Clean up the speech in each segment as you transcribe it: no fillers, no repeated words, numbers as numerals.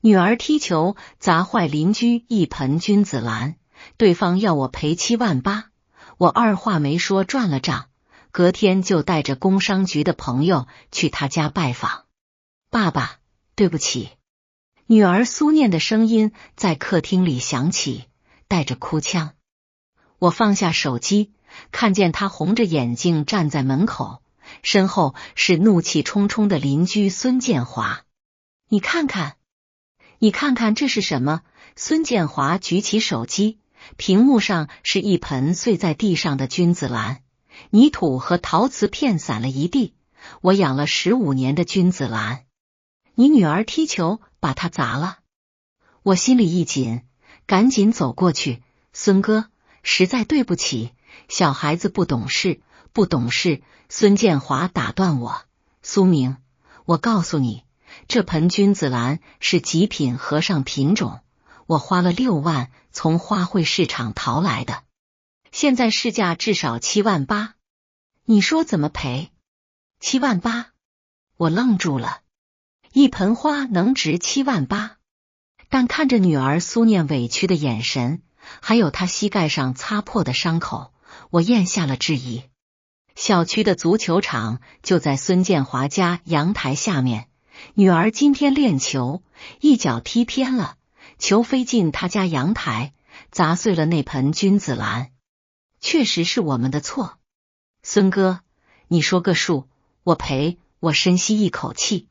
女儿踢球砸坏邻居一盆君子兰，对方要我赔7万8，我二话没说转了账，隔天就带着工商局的朋友去他家拜访。爸爸，对不起。女儿苏念的声音在客厅里响起，带着哭腔。我放下手机，看见她红着眼睛站在门口，身后是怒气冲冲的邻居孙建华。你看看这是什么？孙建华举起手机，屏幕上是一盆碎在地上的君子兰，泥土和陶瓷片散了一地。我养了15年的君子兰，你女儿踢球把它砸了。我心里一紧，赶紧走过去。孙哥，实在对不起，小孩子不懂事。孙建华打断我，苏明，我告诉你，这盆君子兰是极品和尚品种，我花了6万从花卉市场淘来的，现在市价至少7万8，你说怎么赔？7万8？我愣住了，一盆花能值7万8？但看着女儿苏念委屈的眼神，还有她膝盖上擦破的伤口，我咽下了质疑。小区的足球场就在孙建华家阳台下面，女儿今天练球，一脚踢偏了，球飞进他家阳台，砸碎了那盆君子兰。确实是我们的错。孙哥，你说个数，我赔。我深吸一口气，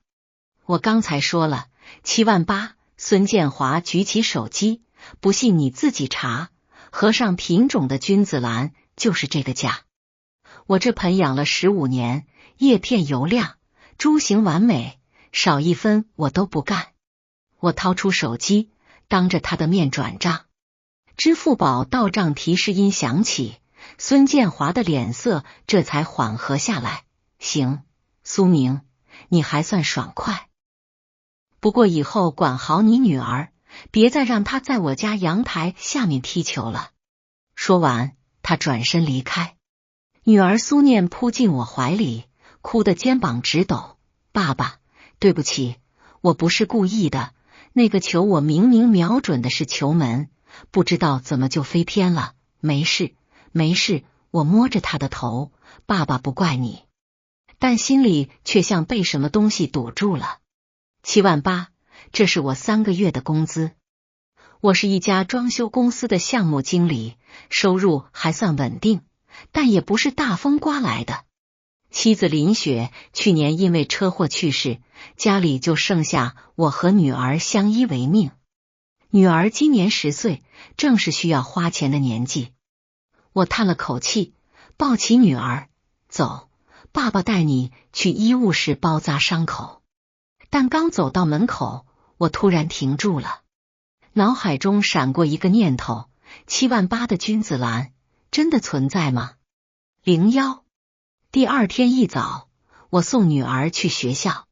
我刚才说了7万8。孙建华举起手机，不信你自己查，和尚品种的君子兰就是这个价。我这盆养了15年，叶片油亮，株形完美，少1分我都不干。我掏出手机，当着他的面转账。支付宝到账提示音响起，孙建华的脸色这才缓和下来。行，苏明，你还算爽快。不过以后管好你女儿，别再让她在我家阳台下面踢球了。说完，他转身离开。女儿苏念扑进我怀里，哭得肩膀直抖。爸爸，对不起，我不是故意的，那个球我明明瞄准的是球门，不知道怎么就飞偏了。没事，我摸着他的头，爸爸不怪你。但心里却像被什么东西堵住了。7万8，这是我3个月的工资。我是一家装修公司的项目经理，收入还算稳定，但也不是大风刮来的。妻子林雪去年因为车祸去世，家里就剩下我和女儿相依为命。女儿今年10岁，正是需要花钱的年纪。我叹了口气，抱起女儿，走，爸爸带你去医务室包扎伤口。但刚走到门口，我突然停住了，脑海中闪过一个念头：7万8的君子兰真的存在吗？01。第二天一早，我送女儿去学校。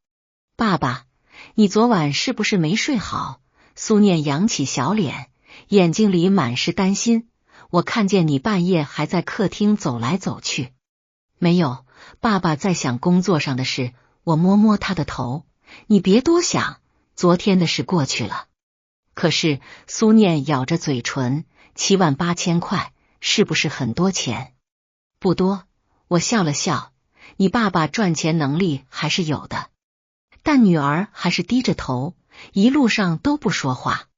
爸爸，你昨晚是不是没睡好？苏念扬起小脸，眼睛里满是担心。我看见你半夜还在客厅走来走去。没有，爸爸在想工作上的事。我摸摸他的头，你别多想，昨天的事过去了。可是苏念咬着嘴唇，7万8千块是不是很多钱？不多，我笑了笑，你爸爸赚钱能力还是有的。但女儿还是低着头，一路上都不说话。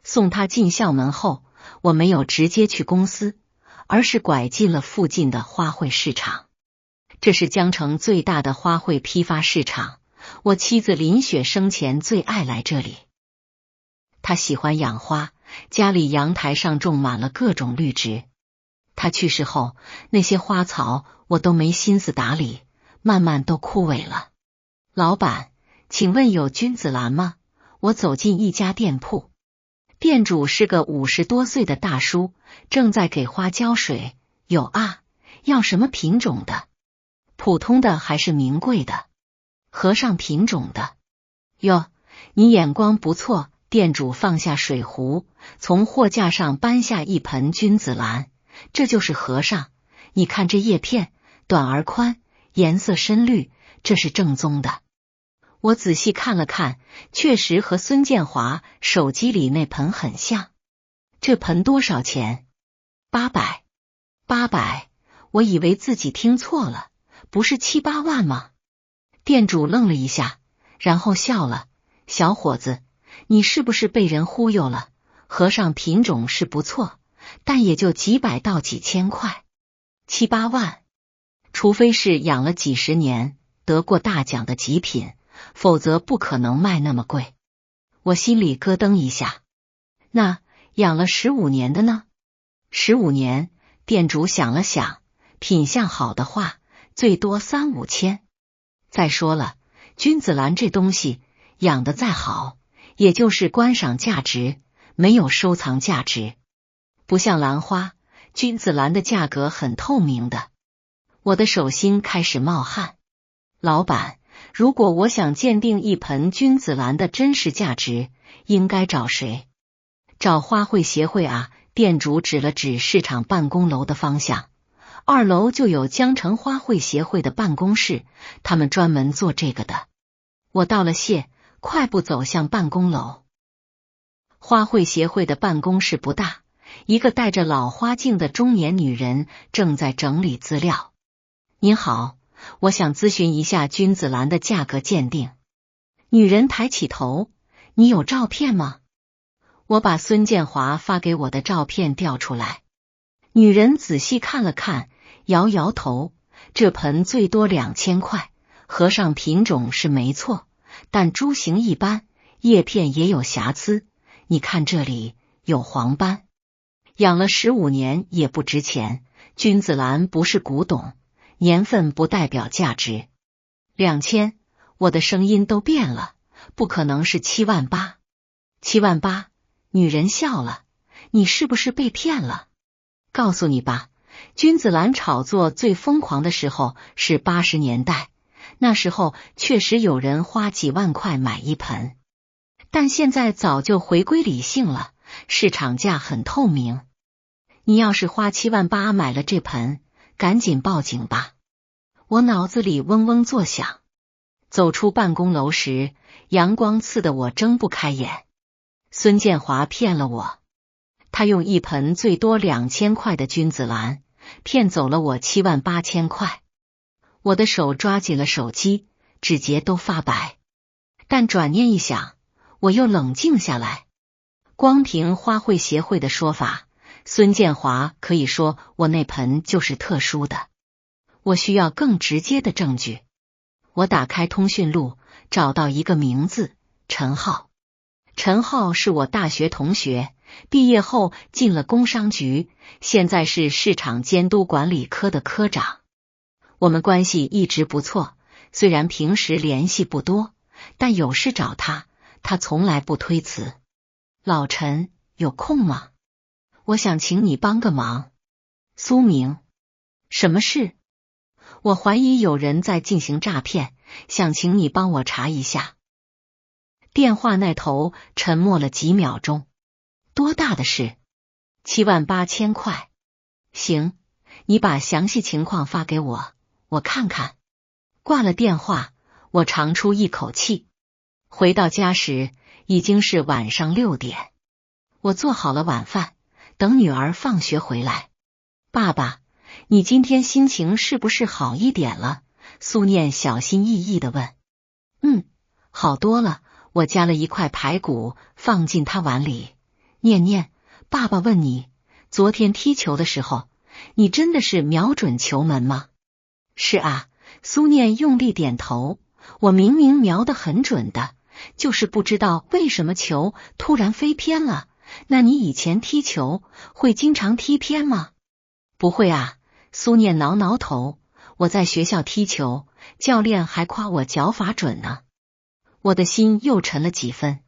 送她进校门后，我没有直接去公司，而是拐进了附近的花卉市场。这是江城最大的花卉批发市场，我妻子林雪生前最爱来这里。她喜欢养花，家里阳台上种满了各种绿植。她去世后，那些花草我都没心思打理，慢慢都枯萎了。老板，请问有君子兰吗？我走进一家店铺，店主是个50多岁的大叔，正在给花浇水。有啊，要什么品种的？普通的还是名贵的？和尚品种的。哟，你眼光不错。店主放下水壶，从货架上搬下一盆君子兰，这就是和尚。你看这叶片，短而宽，颜色深绿，这是正宗的。我仔细看了看，确实和孙建华手机里那盆很像。这盆多少钱？800。800，我以为自己听错了，不是7、8万吗？店主愣了一下，然后笑了。小伙子，你是不是被人忽悠了？和尚品种是不错，但也就几百到几千块，7、8万，除非是养了几十年得过大奖的极品，否则不可能卖那么贵。我心里咯噔一下。那养了15年的呢？15年，店主想了想，品相好的话，最多3、5千。再说了，君子兰这东西养得再好，也就是观赏价值，没有收藏价值。不像兰花，君子兰的价格很透明的。我的手心开始冒汗。老板，如果我想鉴定一盆君子兰的真实价值，应该找谁？找花卉协会啊。店主指了指市场办公楼的方向，2楼就有江城花卉协会的办公室，他们专门做这个的。我道了谢，快步走向办公楼。花卉协会的办公室不大，一个戴着老花镜的中年女人正在整理资料。您好，我想咨询一下君子兰的价格鉴定。女人抬起头，你有照片吗？我把孙建华发给我的照片调出来。女人仔细看了看，摇摇头，这盆最多2000块，和尚品种是没错，但株型一般，叶片也有瑕疵，你看这里有黄斑，养了15年也不值钱。君子兰不是古董，年份不代表价值。2000，我的声音都变了，不可能是7万8。7万8，女人笑了，你是不是被骗了？告诉你吧，君子兰炒作最疯狂的时候是80年代，那时候确实有人花几万块买一盆，但现在早就回归理性了，市场价很透明。你要是花7万8买了这盆，赶紧报警吧。我脑子里嗡嗡作响。走出办公楼时，阳光刺得我睁不开眼。孙建华骗了我，他用一盆最多2000块的君子兰骗走了我7万8千块。我的手抓紧了手机，指节都发白。但转念一想，我又冷静下来。光凭花卉协会的说法，孙建华可以说我那盆就是特殊的。我需要更直接的证据。我打开通讯录，找到一个名字，陈浩。陈浩是我大学同学，毕业后进了工商局，现在是市场监督管理科的科长。我们关系一直不错，虽然平时联系不多，但有事找他，他从来不推辞。老陈，有空吗？我想请你帮个忙。苏明，什么事？我怀疑有人在进行诈骗，想请你帮我查一下。电话那头沉默了几秒钟。多大的事？7万8千块。行，你把详细情况发给我，我看看。挂了电话，我长出一口气。回到家时，已经是晚上6点。我做好了晚饭，等女儿放学回来。爸爸，你今天心情是不是好一点了？苏念小心翼翼地问。好多了。我夹了一块排骨放进他碗里。念念，爸爸问你，昨天踢球的时候，你真的是瞄准球门吗？是啊，苏念用力点头，我明明瞄得很准的，就是不知道为什么球突然飞偏了。那你以前踢球会经常踢偏吗？不会啊，苏念挠挠头，我在学校踢球，教练还夸我脚法准呢。我的心又沉了几分。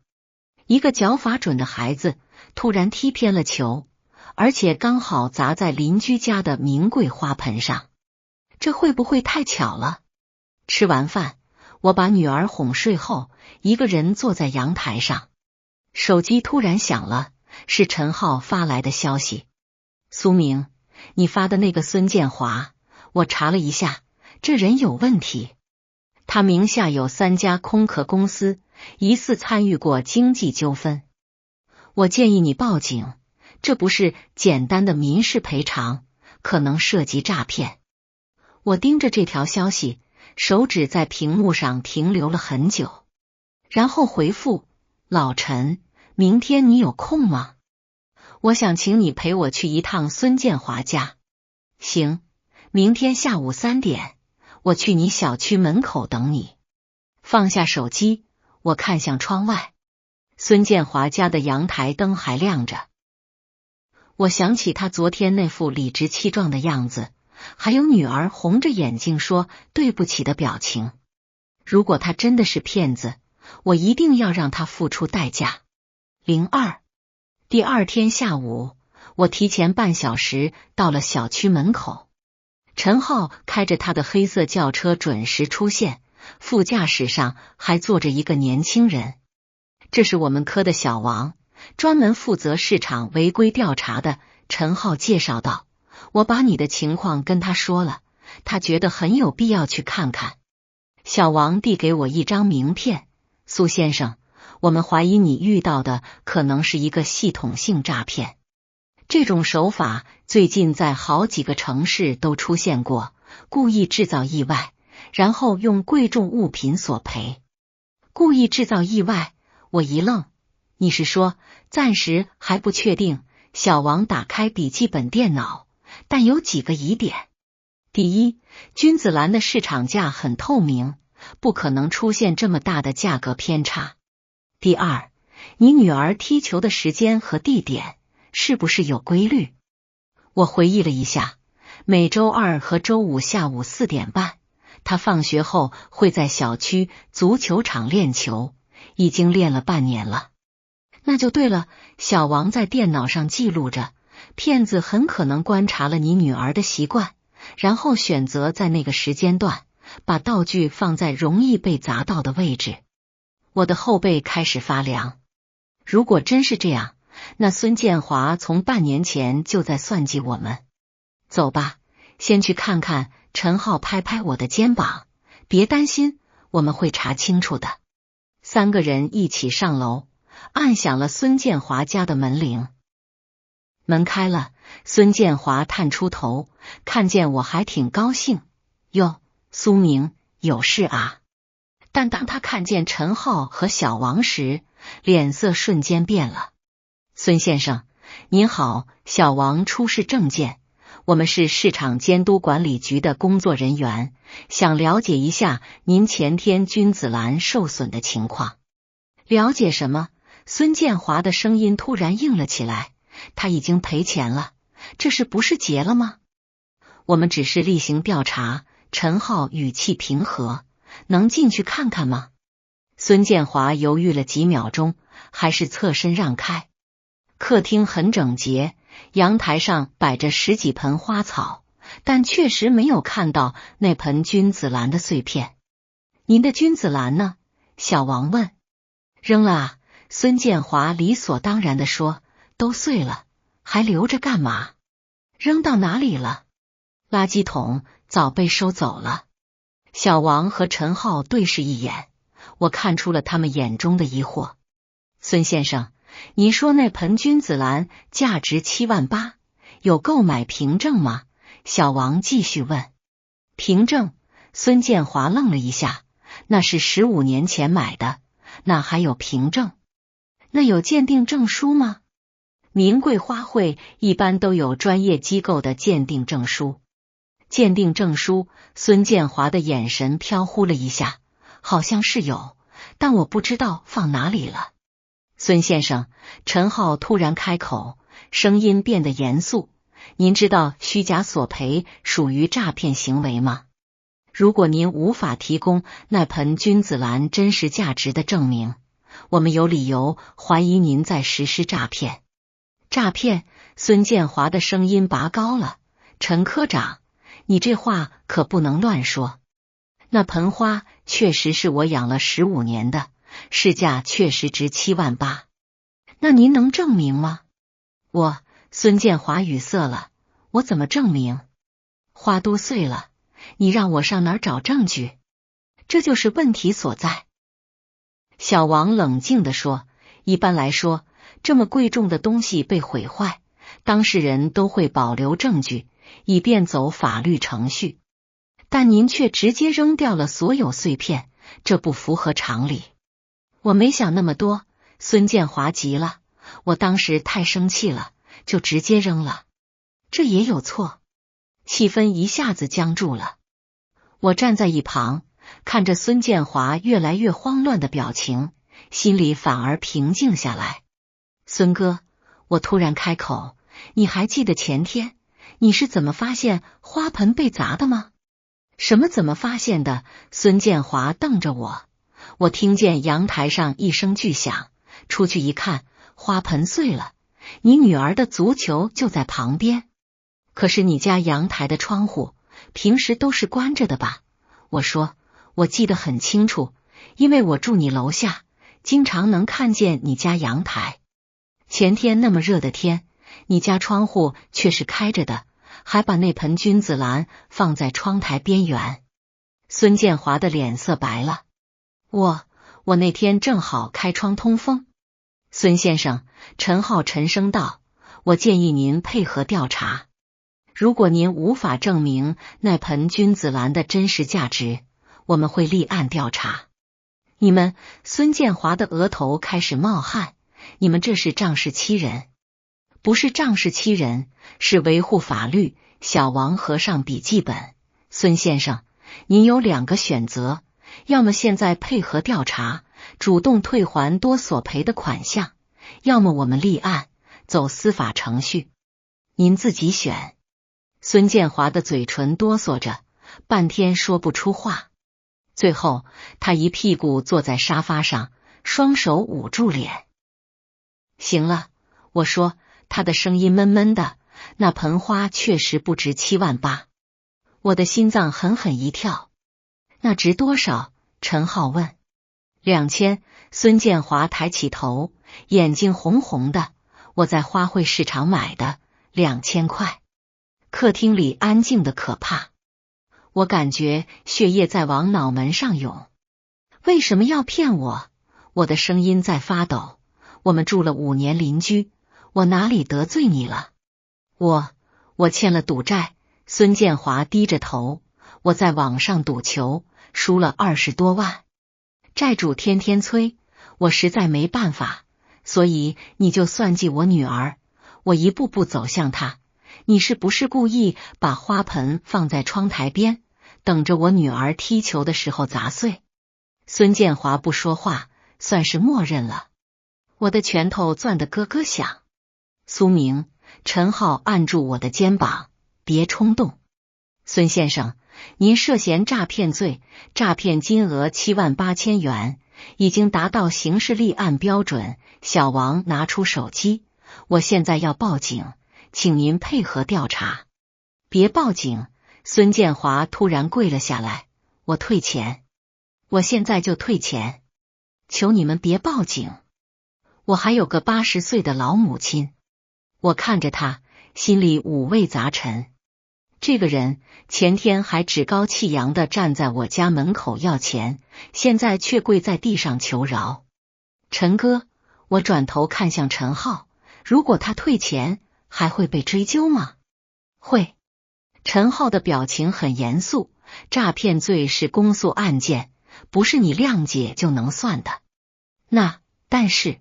一个脚法准的孩子突然踢偏了球，而且刚好砸在邻居家的名贵花盆上，这会不会太巧了？吃完饭，我把女儿哄睡后，一个人坐在阳台上，手机突然响了，是陈浩发来的消息。苏明，你发的那个孙建华，我查了一下，这人有问题。他名下有3家空壳公司，疑似参与过经济纠纷。我建议你报警，这不是简单的民事赔偿，可能涉及诈骗。我盯着这条消息，手指在屏幕上停留了很久，然后回复：老陈，明天你有空吗？我想请你陪我去一趟孙建华家。行，明天下午3点，我去你小区门口等你。放下手机，我看向窗外，孙建华家的阳台灯还亮着。我想起他昨天那副理直气壮的样子，还有女儿红着眼睛说对不起的表情。如果他真的是骗子，我一定要让他付出代价。第二天下午，我提前半小时到了小区门口。陈浩开着他的黑色轿车准时出现，副驾驶上还坐着一个年轻人。这是我们科的小王，专门负责市场违规调查的。陈浩介绍道，我把你的情况跟他说了，他觉得很有必要去看看。小王递给我一张名片，苏先生，我们怀疑你遇到的可能是一个系统性诈骗。这种手法最近在好几个城市都出现过，故意制造意外，然后用贵重物品索赔。故意制造意外，我一愣，你是说暂时还不确定？小王打开笔记本电脑，但有几个疑点。第一，君子兰的市场价很透明，不可能出现这么大的价格偏差。第二，你女儿踢球的时间和地点是不是有规律？我回忆了一下，每周二和周五下午4点半，她放学后会在小区足球场练球，已经练了半年了。那就对了，小王在电脑上记录着，骗子很可能观察了你女儿的习惯，然后选择在那个时间段把道具放在容易被砸到的位置。我的后背开始发凉。如果真是这样，那孙建华从半年前就在算计我们。走吧，先去看看。陈浩拍拍我的肩膀，别担心，我们会查清楚的。3个人一起上楼，按响了孙建华家的门铃。门开了，孙建华探出头，看见我还挺高兴。哟，苏明，有事啊？但当他看见陈浩和小王时，脸色瞬间变了。孙先生，您好，小王出示证件，我们是市场监督管理局的工作人员，想了解一下您前天君子兰受损的情况。了解什么？孙建华的声音突然硬了起来，他已经赔钱了，这事不是结了吗？我们只是例行调查。陈浩语气平和，能进去看看吗？孙建华犹豫了几秒钟，还是侧身让开。客厅很整洁，阳台上摆着10几盆花草，但确实没有看到那盆君子兰的碎片。您的君子兰呢？小王问。扔了啊，孙建华理所当然地说，都碎了，还留着干嘛？扔到哪里了？垃圾桶早被收走了。小王和陈浩对视一眼，我看出了他们眼中的疑惑。孙先生，你说那盆君子兰价值7万8，有购买凭证吗？小王继续问。凭证？孙建华愣了一下，那是15年前买的，那还有凭证？那有鉴定证书吗？名贵花卉一般都有专业机构的鉴定证书。鉴定证书？孙建华的眼神飘忽了一下，好像是有，但我不知道放哪里了。孙先生，陈浩突然开口，声音变得严肃，您知道虚假索赔属于诈骗行为吗？如果您无法提供那盆君子兰真实价值的证明，我们有理由怀疑您在实施诈骗。诈骗？孙建华的声音拔高了，陈科长，你这话可不能乱说。那盆花确实是我养了15年的，市价确实值7万8。那您能证明吗？孙建华语塞了，我怎么证明？花都碎了，你让我上哪儿找证据？这就是问题所在。小王冷静地说，一般来说，这么贵重的东西被毁坏，当事人都会保留证据，以便走法律程序。但您却直接扔掉了所有碎片，这不符合常理。我没想那么多，孙建华急了，我当时太生气了，就直接扔了。这也有错？气氛一下子僵住了。我站在一旁，看着孙建华越来越慌乱的表情，心里反而平静下来。孙哥，我突然开口，你还记得前天你是怎么发现花盆被砸的吗？什么怎么发现的？孙建华瞪着我。我听见阳台上一声巨响，出去一看，花盆碎了，你女儿的足球就在旁边。可是你家阳台的窗户平时都是关着的吧？我说，我记得很清楚，因为我住你楼下，经常能看见你家阳台。前天那么热的天，你家窗户却是开着的，还把那盆君子兰放在窗台边缘。孙建华的脸色白了。我那天正好开窗通风。孙先生，陈浩沉声道，我建议您配合调查。如果您无法证明那盆君子兰的真实价值，我们会立案调查。你们，孙建华的额头开始冒汗，你们这是仗势欺人。不是仗势欺人，是维护法律。小王合上笔记本，孙先生，您有2个选择，要么现在配合调查，主动退还多索赔的款项，要么我们立案，走司法程序。您自己选。孙建华的嘴唇哆嗦着，半天说不出话。最后，他一屁股坐在沙发上，双手捂住脸。行了，我说，他的声音闷闷的，那盆花确实不值7万8。我的心脏狠狠一跳。那值多少？陈浩问。2000。孙建华抬起头，眼睛红红的。我在花卉市场买的，2000块。客厅里安静的可怕，我感觉血液在往脑门上涌。为什么要骗我？我的声音在发抖。我们住了5年邻居，我哪里得罪你了？我欠了赌债。孙建华低着头，我在网上赌球，输了20多万，债主天天催，我实在没办法，所以你就算计我女儿。我一步步走向她。你是不是故意把花盆放在窗台边，等着我女儿踢球的时候砸碎？孙建华不说话，算是默认了。我的拳头攥得咯咯响。苏明，陈浩按住我的肩膀，别冲动。孙先生，您涉嫌诈骗罪，诈骗金额7万8千元，已经达到刑事立案标准。小王拿出手机，我现在要报警，请您配合调查。别报警！孙建华突然跪了下来，我退钱，我现在就退钱，求你们别报警。我还有个80岁的老母亲。我看着他，心里五味杂陈。这个人前天还趾高气扬地站在我家门口要钱，现在却跪在地上求饶。陈哥，我转头看向陈浩，如果他退钱，还会被追究吗？会。陈浩的表情很严肃，诈骗罪是公诉案件，不是你谅解就能算的。但是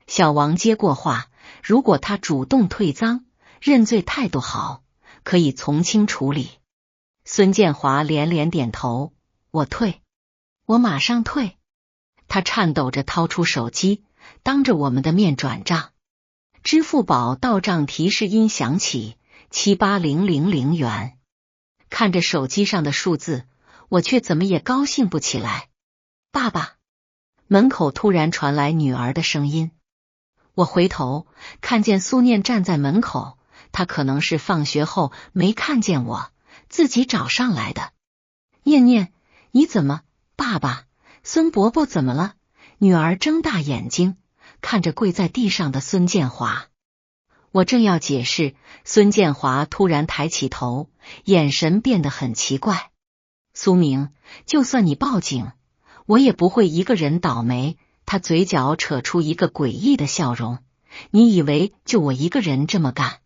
小王接过话，如果他主动退赃，认罪态度好，可以从轻处理。孙建华连连点头，我退，我马上退。他颤抖着掏出手机，当着我们的面转账。支付宝到账提示音响起，78000元。看着手机上的数字，我却怎么也高兴不起来。爸爸！门口突然传来女儿的声音。我回头看见苏念站在门口，她可能是放学后没看见我，自己找上来的。念念，你怎么？爸爸，孙伯伯怎么了？女儿睁大眼睛看着跪在地上的孙建华。我正要解释，孙建华突然抬起头，眼神变得很奇怪。苏明，就算你报警，我也不会一个人倒霉。他嘴角扯出一个诡异的笑容。你以为就我一个人这么干？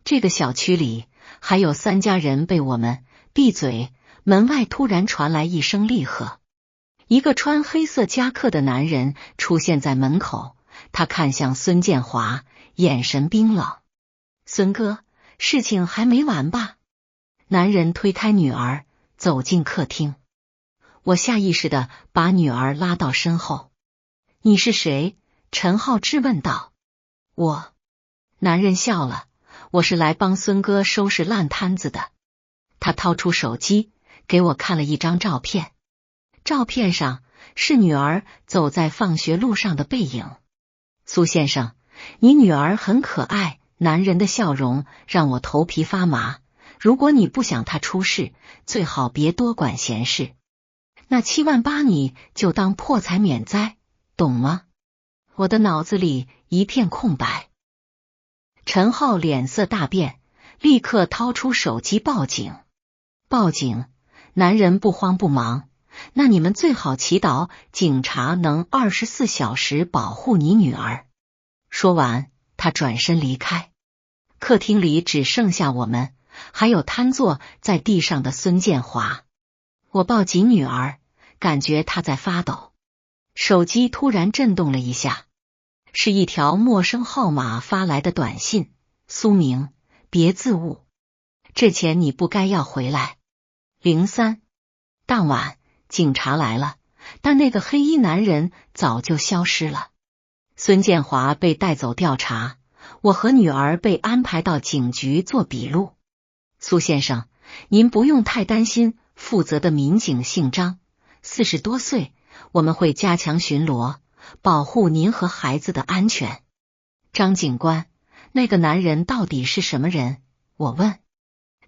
这个小区里还有3家人被我们……闭嘴！门外突然传来一声厉喝，一个穿黑色夹克的男人出现在门口，他看向孙建华，眼神冰冷。孙哥，事情还没完吧？男人推开女儿，走进客厅。我下意识地把女儿拉到身后。你是谁？陈浩质问道。我。男人笑了，我是来帮孙哥收拾烂摊子的。他掏出手机，给我看了一张照片。照片上是女儿走在放学路上的背影。苏先生，你女儿很可爱。男人的笑容让我头皮发麻。如果你不想她出事，最好别多管闲事。那78000你就当破财免灾，懂吗？我的脑子里一片空白。陈浩脸色大变，立刻掏出手机报警。报警？男人不慌不忙。那你们最好祈祷警察能24小时保护你女儿。说完，他转身离开。客厅里只剩下我们，还有瘫坐在地上的孙建华。我抱紧女儿，感觉她在发抖。手机突然震动了一下，是一条陌生号码发来的短信：苏明，别自误，这钱你不该要回来。03。当晚，警察来了，但那个黑衣男人早就消失了。孙建华被带走调查，我和女儿被安排到警局做笔录。苏先生，您不用太担心，负责的民警姓张，40多岁，我们会加强巡逻，保护您和孩子的安全。张警官，那个男人到底是什么人？我问。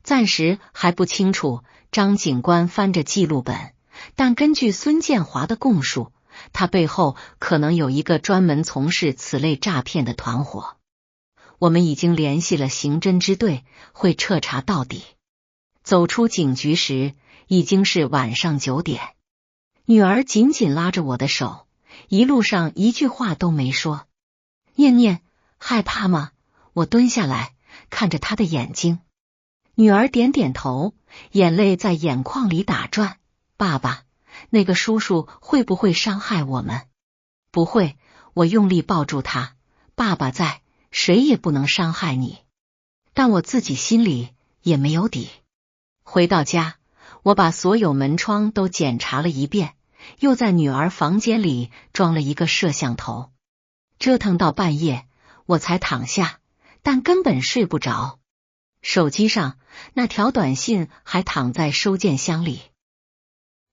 暂时还不清楚，张警官翻着记录本，但根据孙建华的供述，他背后可能有一个专门从事此类诈骗的团伙。我们已经联系了刑侦支队，会彻查到底。走出警局时，已经是晚上9点。女儿紧紧拉着我的手，一路上一句话都没说。念念，害怕吗？我蹲下来，看着她的眼睛。女儿点点头，眼泪在眼眶里打转。爸爸，那个叔叔会不会伤害我们？不会，我用力抱住他。爸爸在，谁也不能伤害你。但我自己心里也没有底。回到家，我把所有门窗都检查了一遍，又在女儿房间里装了一个摄像头。折腾到半夜，我才躺下，但根本睡不着。手机上那条短信还躺在收件箱里。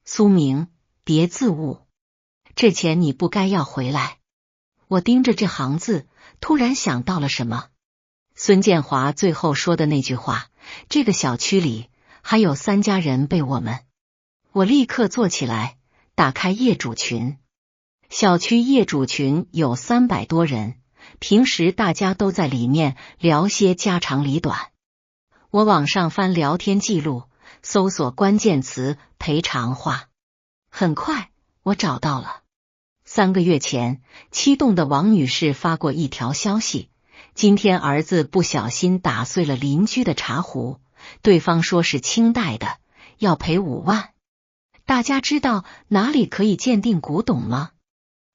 苏明，别自误，这钱你不该要回来。我盯着这行字，突然想到了什么。孙建华最后说的那句话，这个小区里还有3家人被我们。我立刻坐起来，打开业主群。小区业主群有300多人，平时大家都在里面聊些家长里短。我往上翻聊天记录，搜索关键词赔偿话。很快我找到了。3个月前，7栋的王女士发过一条消息，今天儿子不小心打碎了邻居的茶壶，对方说是清代的，要赔5万。大家知道哪里可以鉴定古董吗？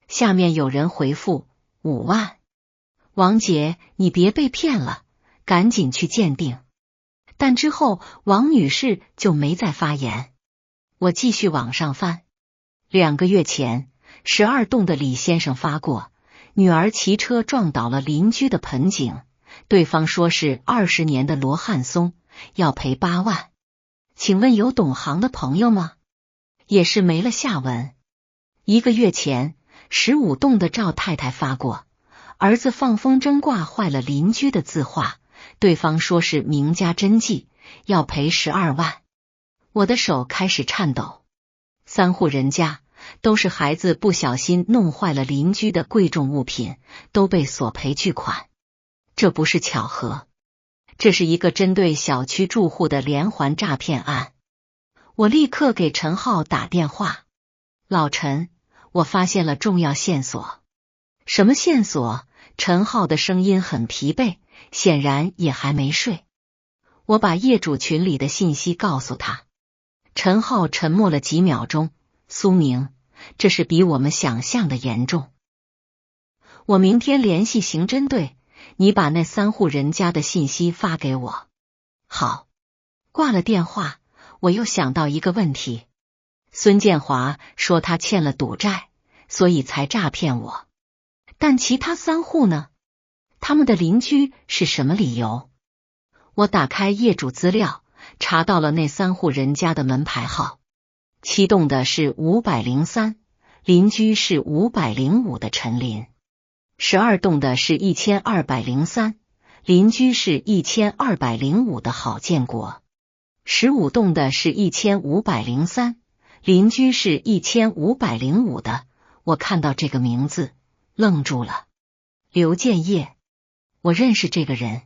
下面有人回复5万。王姐，你别被骗了，赶紧去鉴定。但之后王女士就没再发言。我继续往上翻。2个月前，12栋的李先生发过，女儿骑车撞倒了邻居的盆景，对方说是20年的罗汉松，要赔8万。请问有懂行的朋友吗？也是没了下文。1个月前，15栋的赵太太发过，儿子放风筝挂坏了邻居的字画，对方说是名家真迹，要赔12万。我的手开始颤抖。3户人家都是孩子不小心弄坏了邻居的贵重物品，都被索赔巨款。这不是巧合，这是一个针对小区住户的连环诈骗案。我立刻给陈浩打电话。老陈，我发现了重要线索。什么线索？陈浩的声音很疲惫，显然也还没睡。我把业主群里的信息告诉他。陈浩沉默了几秒钟。苏明，这事比我们想象的严重。我明天联系刑侦队，你把那3户人家的信息发给我。好。挂了电话，我又想到一个问题。孙建华说他欠了赌债，所以才诈骗我。但其他3户呢？他们的邻居是什么理由？我打开业主资料，查到了那3户人家的门牌号。7栋的是503，邻居是505的陈林。12栋的是1203，邻居是1205的郝建国。15栋的是1503，邻居是1505的。我看到这个名字愣住了。刘建业，我认识这个人。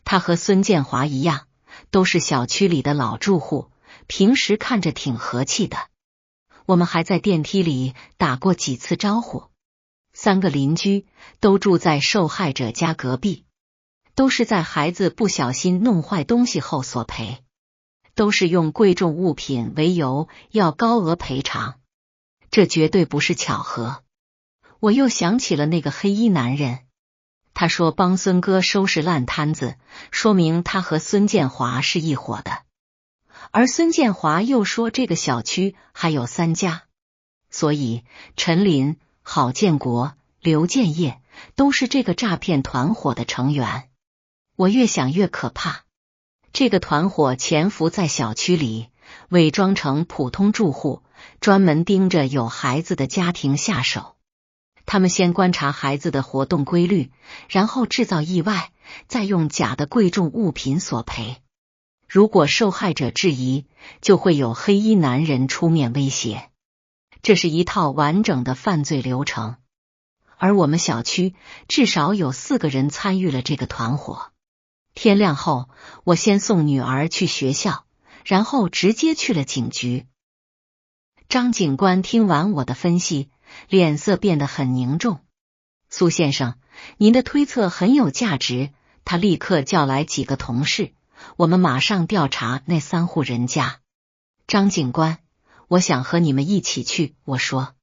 他和孙建华一样，都是小区里的老住户，平时看着挺和气的。我们还在电梯里打过几次招呼。3个邻居都住在受害者家隔壁，都是在孩子不小心弄坏东西后索赔，都是用贵重物品为由要高额赔偿。这绝对不是巧合。我又想起了那个黑衣男人，他说帮孙哥收拾烂摊子，说明他和孙建华是一伙的。而孙建华又说这个小区还有3家，所以陈林、郝建国、刘建业都是这个诈骗团伙的成员。我越想越可怕，这个团伙潜伏在小区里，伪装成普通住户，专门盯着有孩子的家庭下手。他们先观察孩子的活动规律，然后制造意外，再用假的贵重物品索赔。如果受害者质疑，就会有黑衣男人出面威胁。这是一套完整的犯罪流程。而我们小区至少有4个人参与了这个团伙。天亮后，我先送女儿去学校，然后直接去了警局。张警官听完我的分析，脸色变得很凝重。苏先生，您的推测很有价值。他立刻叫来几个同事，我们马上调查那3户人家。张警官，我想和你们一起去。我说，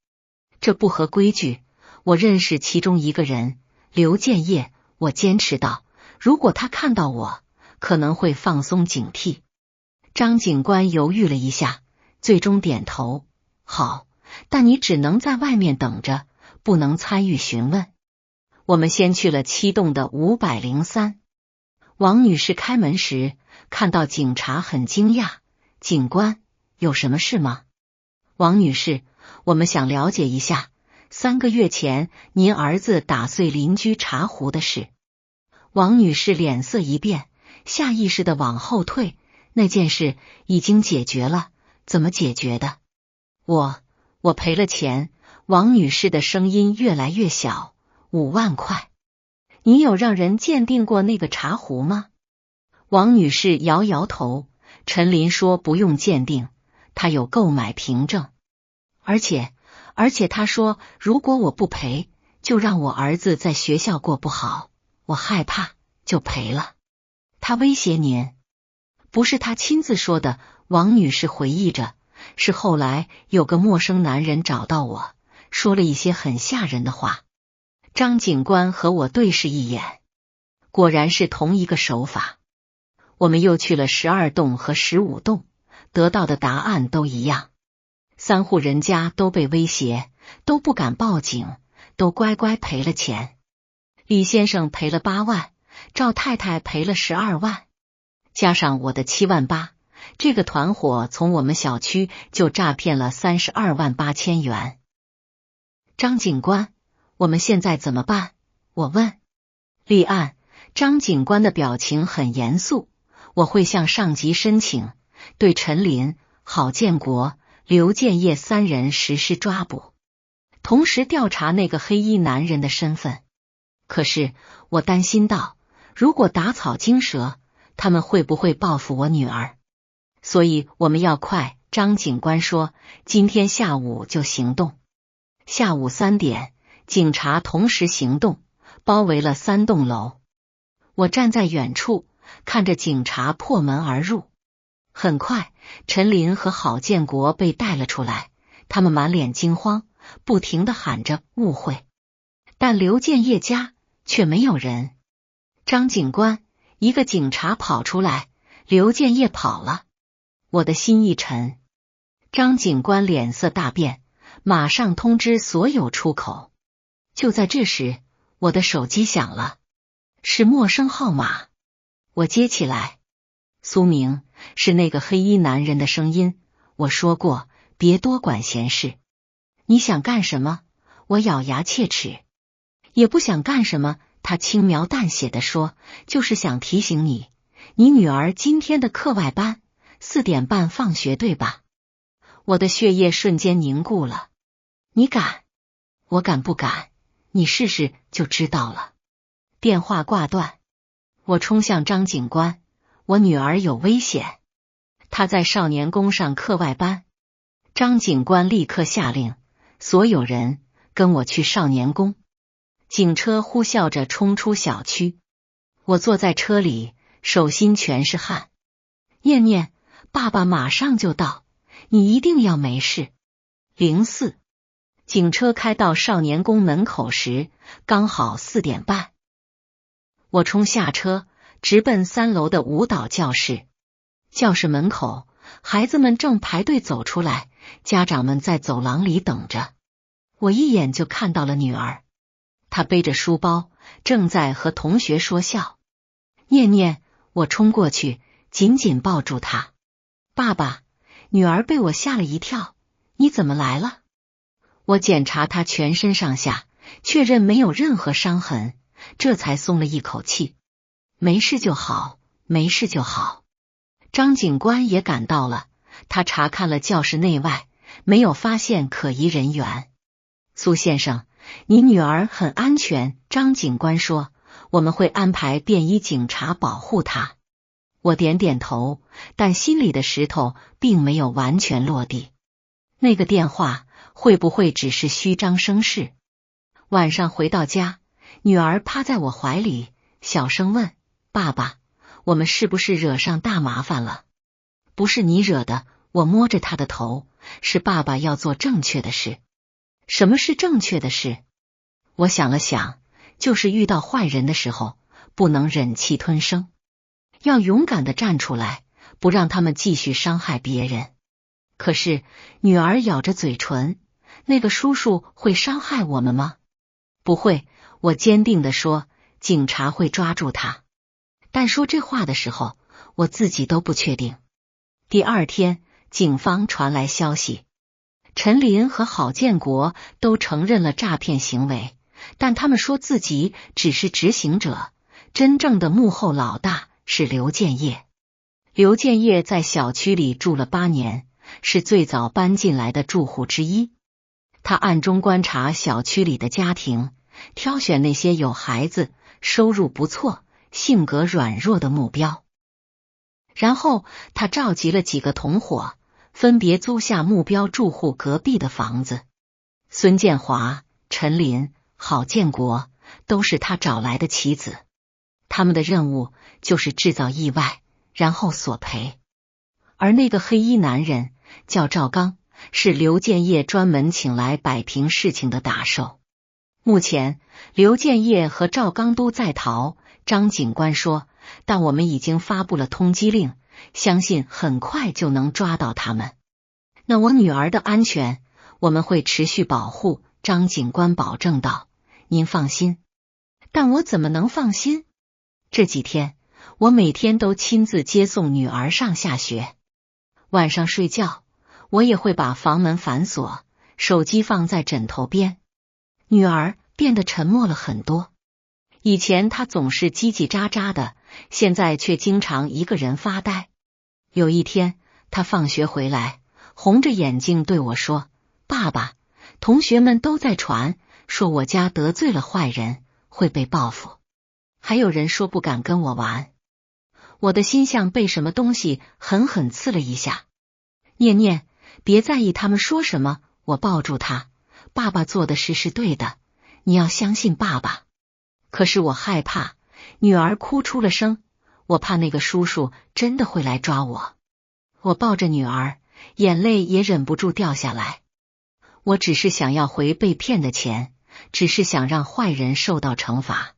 这不合规矩。我认识其中一个人，刘建业。我坚持道，如果他看到我，可能会放松警惕。张警官犹豫了一下，最终点头。好，但你只能在外面等着，不能参与询问。我们先去了7栋的503。王女士开门时看到警察很惊讶。警官，有什么事吗？王女士，我们想了解一下3个月前您儿子打碎邻居茶壶的事。王女士脸色一变，下意识地往后退。那件事已经解决了。怎么解决的？我赔了钱。王女士的声音越来越小。5万块。你有让人鉴定过那个茶壶吗？王女士摇摇头。陈林说不用鉴定，他有购买凭证。而且他说如果我不赔，就让我儿子在学校过不好，我害怕，就赔了。他威胁您？不是他亲自说的。王女士回忆着，是后来有个陌生男人找到我，说了一些很吓人的话。张警官和我对视一眼，果然是同一个手法。我们又去了12栋和15栋，得到的答案都一样。3户人家都被威胁，都不敢报警，都乖乖赔了钱。李先生赔了8万，赵太太赔了12万，加上我的7万8，这个团伙从我们小区就诈骗了32万8千元。张警官，我们现在怎么办？我问。立案。张警官的表情很严肃。我会向上级申请，对陈林、郝建国、刘建业3人实施抓捕，同时调查那个黑衣男人的身份。可是我担心到，如果打草惊蛇，他们会不会报复我女儿？所以我们要快张警官说今天下午就行动。下午3点，警察同时行动，包围了3栋楼。我站在远处，看着警察破门而入。很快，陈林和郝建国被带了出来，他们满脸惊慌，不停地喊着误会。但刘建业家却没有人。张警官，一个警察跑出来，刘建业跑了。我的心一沉。张警官脸色大变，马上通知所有出口。就在这时，我的手机响了，是陌生号码。我接起来，苏明，是那个黑衣男人的声音。我说过，别多管闲事。你想干什么？我咬牙切齿。也不想干什么，他轻描淡写地说，就是想提醒你，你女儿今天的课外班4点半放学，对吧？我的血液瞬间凝固了。你敢？我敢不敢？你试试就知道了。电话挂断，我冲向张警官，我女儿有危险，她在少年宫上课外班。张警官立刻下令，所有人跟我去少年宫。警车呼啸着冲出小区，我坐在车里，手心全是汗。念念，爸爸马上就到，你一定要没事。04，警车开到少年宫门口时，刚好4点半。我冲下车，直奔3楼的舞蹈教室。教室门口，孩子们正排队走出来，家长们在走廊里等着。我一眼就看到了女儿，她背着书包，正在和同学说笑。念念，我冲过去，紧紧抱住她。爸爸，女儿被我吓了一跳，你怎么来了？我检查她全身上下，确认没有任何伤痕，这才松了一口气。没事就好，没事就好。张警官也赶到了，他查看了教室内外，没有发现可疑人员。苏先生，你女儿很安全，张警官说，我们会安排便衣警察保护她。我点点头，但心里的石头并没有完全落地。那个电话会不会只是虚张声势？晚上回到家，女儿趴在我怀里，小声问，爸爸，我们是不是惹上大麻烦了？不是你惹的，我摸着她的头，是爸爸要做正确的事。什么是正确的事？我想了想，就是遇到坏人的时候，不能忍气吞声，要勇敢地站出来，不让他们继续伤害别人。可是女儿咬着嘴唇，那个叔叔会伤害我们吗？不会，我坚定地说，警察会抓住他。但说这话的时候，我自己都不确定。第2天，警方传来消息，陈林和郝建国都承认了诈骗行为，但他们说自己只是执行者，真正的幕后老大是刘建业。刘建业在小区里住了8年，是最早搬进来的住户之一。他暗中观察小区里的家庭，挑选那些有孩子、收入不错、性格软弱的目标。然后他召集了几个同伙，分别租下目标住户隔壁的房子。孙建华、陈林、郝建国都是他找来的棋子，他们的任务就是制造意外，然后索赔。而那个黑衣男人叫赵刚，是刘建业专门请来摆平事情的打手。目前刘建业和赵刚都在逃，张警官说，但我们已经发布了通缉令，相信很快就能抓到他们。那我女儿的安全，我们会持续保护，张警官保证道。您放心。但我怎么能放心？这几天，我每天都亲自接送女儿上下学。晚上睡觉，我也会把房门反锁，手机放在枕头边。女儿变得沉默了很多。以前她总是叽叽喳喳的，现在却经常一个人发呆。有一天，她放学回来，红着眼睛对我说，爸爸，同学们都在传，说我家得罪了坏人，会被报复。还有人说不敢跟我玩。我的心像被什么东西狠狠刺了一下。念念，别在意他们说什么。我抱住他，爸爸做的事是对的，你要相信爸爸。可是我害怕，女儿哭出了声，我怕那个叔叔真的会来抓我。我抱着女儿，眼泪也忍不住掉下来。我只是想要回被骗的钱，只是想让坏人受到惩罚。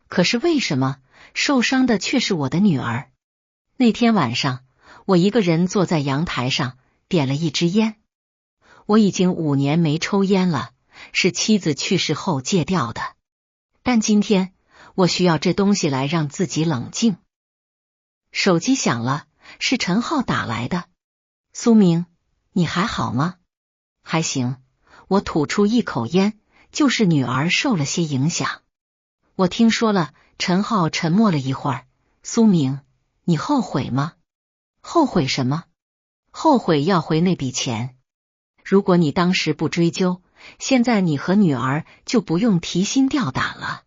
可是为什么受伤的却是我的女儿？那天晚上，我一个人坐在阳台上，点了一支烟。我已经5年没抽烟了，是妻子去世后戒掉的。但今天，我需要这东西来让自己冷静。手机响了，是陈浩打来的。苏明，你还好吗？还行，我吐出一口烟，就是女儿受了些影响。我听说了。陈浩沉默了一会儿。苏明，你后悔吗？后悔什么？后悔要回那笔钱。如果你当时不追究，现在你和女儿就不用提心吊胆了。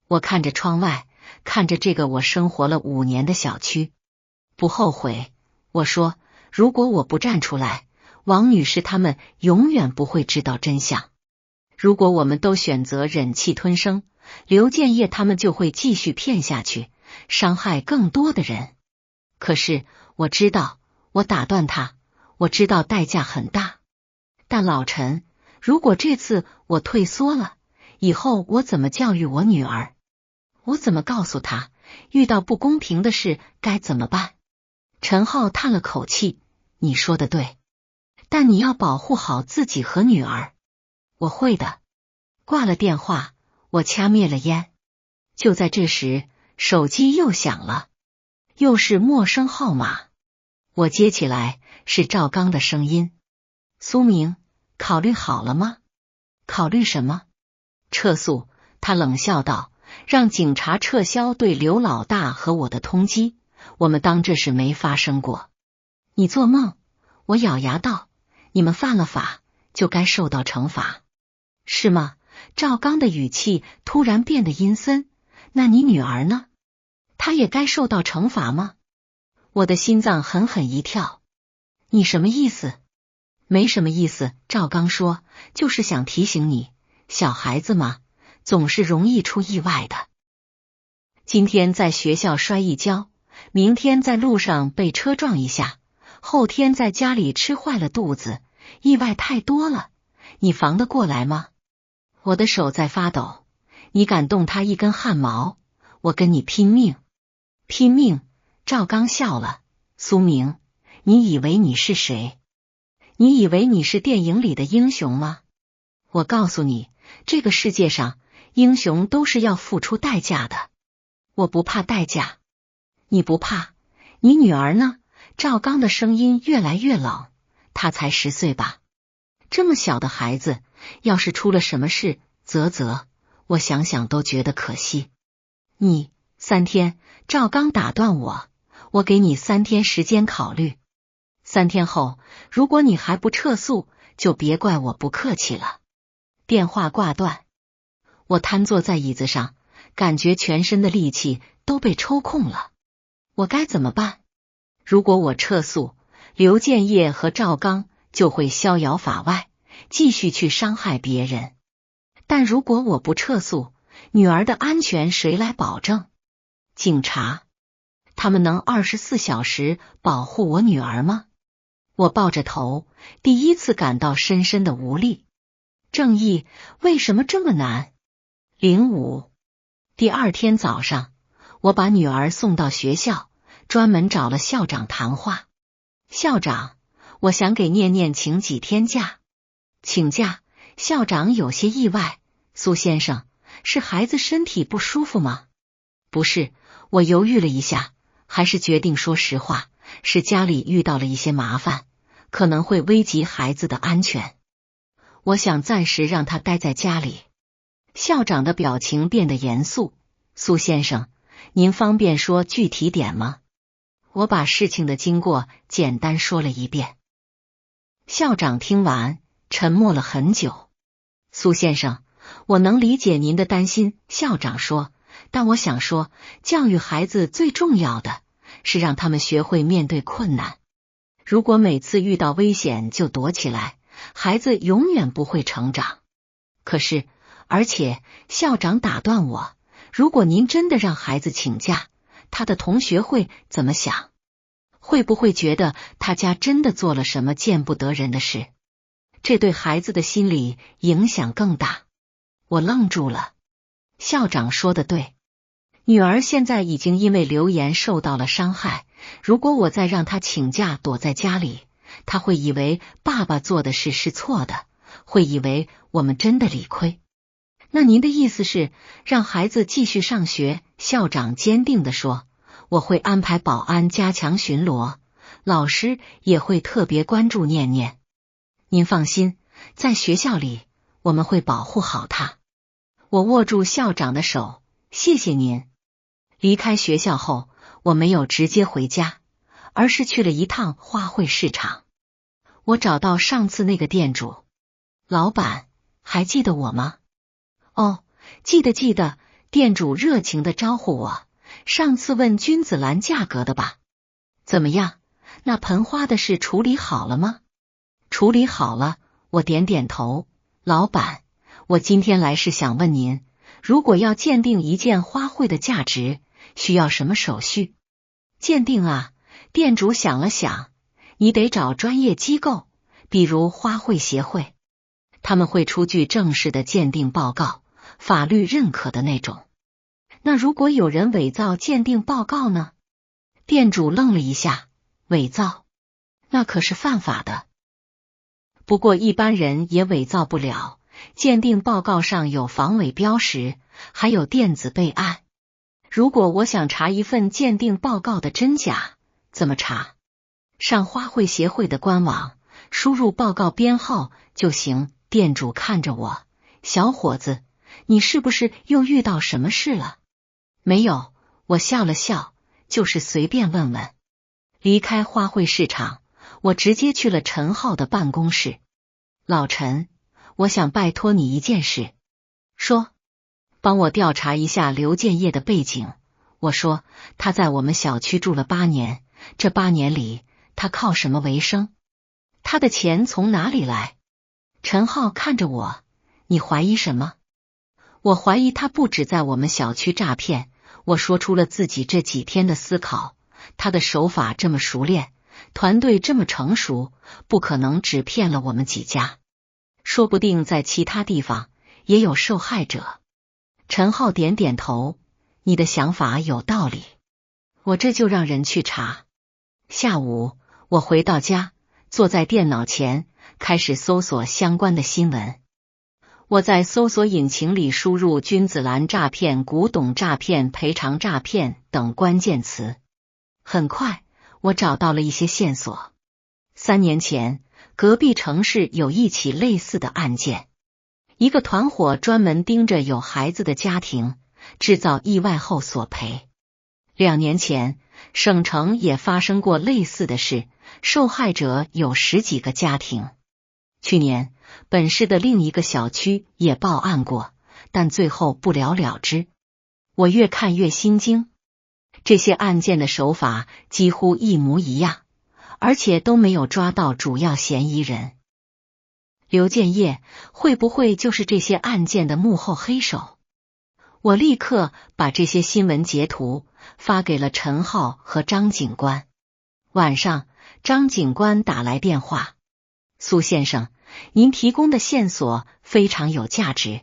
我看着窗外，看着这个我生活了5年的小区。不后悔。我说，如果我不站出来，王女士他们永远不会知道真相。如果我们都选择忍气吞声，刘建业他们就会继续骗下去，伤害更多的人。可是我知道，我打断他，我知道代价很大。但老陈，如果这次我退缩了，以后我怎么教育我女儿？我怎么告诉她，遇到不公平的事该怎么办？陈浩叹了口气，你说的对，但你要保护好自己和女儿。我会的。挂了电话，我掐灭了烟。就在这时，手机又响了，又是陌生号码。我接起来，是赵刚的声音。苏明，考虑好了吗？考虑什么？撤诉。他冷笑道，让警察撤销对刘老大和我的通缉，我们当这事没发生过。你做梦！我咬牙道，你们犯了法，就该受到惩罚。是吗？赵刚的语气突然变得阴森。那你女儿呢？她也该受到惩罚吗？我的心脏狠狠一跳。你什么意思？没什么意思，赵刚说，就是想提醒你，小孩子嘛，总是容易出意外的。今天在学校摔一跤，明天在路上被车撞一下，后天在家里吃坏了肚子，意外太多了，你防得过来吗？我的手在发抖，你敢动他一根汗毛，我跟你拼命。拼命？赵刚笑了。苏明，你以为你是谁？你以为你是电影里的英雄吗？我告诉你，这个世界上英雄都是要付出代价的。我不怕代价。你不怕？你女儿呢？赵刚的声音越来越冷。她才10岁吧？这么小的孩子，要是出了什么事，我想想都觉得可惜。你3天，赵刚打断我给你3天时间考虑。3天后，如果你还不撤诉，就别怪我不客气了。电话挂断，我瘫坐在椅子上，感觉全身的力气都被抽空了。我该怎么办？如果我撤诉，刘建业和赵刚就会逍遥法外，继续去伤害别人。但如果我不撤诉，女儿的安全谁来保证？警察，他们能24小时保护我女儿吗？我抱着头，第一次感到深深的无力。正义为什么这么难？05。第2天早上，我把女儿送到学校，专门找了校长谈话。校长，我想给念念请几天假。请假？校长有些意外。苏先生，是孩子身体不舒服吗？不是。我犹豫了一下，还是决定说实话，是家里遇到了一些麻烦，可能会危及孩子的安全。我想暂时让他待在家里。校长的表情变得严肃。苏先生，您方便说具体点吗？我把事情的经过简单说了一遍。校长听完，沉默了很久。苏先生，我能理解您的担心，校长说，但我想说，教育孩子最重要的是让他们学会面对困难。如果每次遇到危险就躲起来，孩子永远不会成长。而且校长打断我，如果您真的让孩子请假，他的同学会怎么想？会不会觉得他家真的做了什么见不得人的事？这对孩子的心理影响更大。我愣住了。校长说的对，女儿现在已经因为流言受到了伤害，如果我再让她请假躲在家里，她会以为爸爸做的事是错的，会以为我们真的理亏。那您的意思是让孩子继续上学？校长坚定地说，我会安排保安加强巡逻，老师也会特别关注念念。您放心，在学校里我们会保护好他。我握住校长的手，谢谢您。离开学校后，我没有直接回家，而是去了一趟花卉市场。我找到上次那个店主，老板，还记得我吗？哦，记得，店主热情地招呼我，上次问君子兰价格的吧？怎么样？那盆花的事处理好了吗？处理好了，我点点头。老板，我今天来是想问您，如果要鉴定一件花卉的价值，需要什么手续？鉴定啊，店主想了想，你得找专业机构，比如花卉协会，他们会出具正式的鉴定报告，法律认可的那种。那如果有人伪造鉴定报告呢？店主愣了一下，伪造？那可是犯法的。不过一般人也伪造不了，鉴定报告上有防伪标识，还有电子备案。如果我想查一份鉴定报告的真假，怎么查？上花卉协会的官网，输入报告编号就行。店主看着我，小伙子，你是不是又遇到什么事了？没有，我笑了笑，就是随便问问。离开花卉市场，我直接去了陈浩的办公室。老陈，我想拜托你一件事。说。帮我调查一下刘建业的背景。我说，他在我们小区住了8年，这8年里他靠什么为生？他的钱从哪里来？陈浩看着我，你怀疑什么？我怀疑他不止在我们小区诈骗。我说出了自己这几天的思考，他的手法这么熟练，团队这么成熟，不可能只骗了我们几家，说不定在其他地方也有受害者。陈浩点点头，你的想法有道理，我这就让人去查。下午我回到家，坐在电脑前开始搜索相关的新闻。我在搜索引擎里输入君子兰诈骗、古董诈骗、赔偿诈骗等关键词，很快我找到了一些线索。3年前，隔壁城市有一起类似的案件，一个团伙专门盯着有孩子的家庭，制造意外后索赔。2年前，省城也发生过类似的事，受害者有10几个家庭。去年，本市的另一个小区也报案过，但最后不了了之。我越看越心惊，这些案件的手法几乎一模一样，而且都没有抓到主要嫌疑人。刘建业会不会就是这些案件的幕后黑手？我立刻把这些新闻截图发给了陈浩和张警官。晚上，张警官打来电话，苏先生，您提供的线索非常有价值，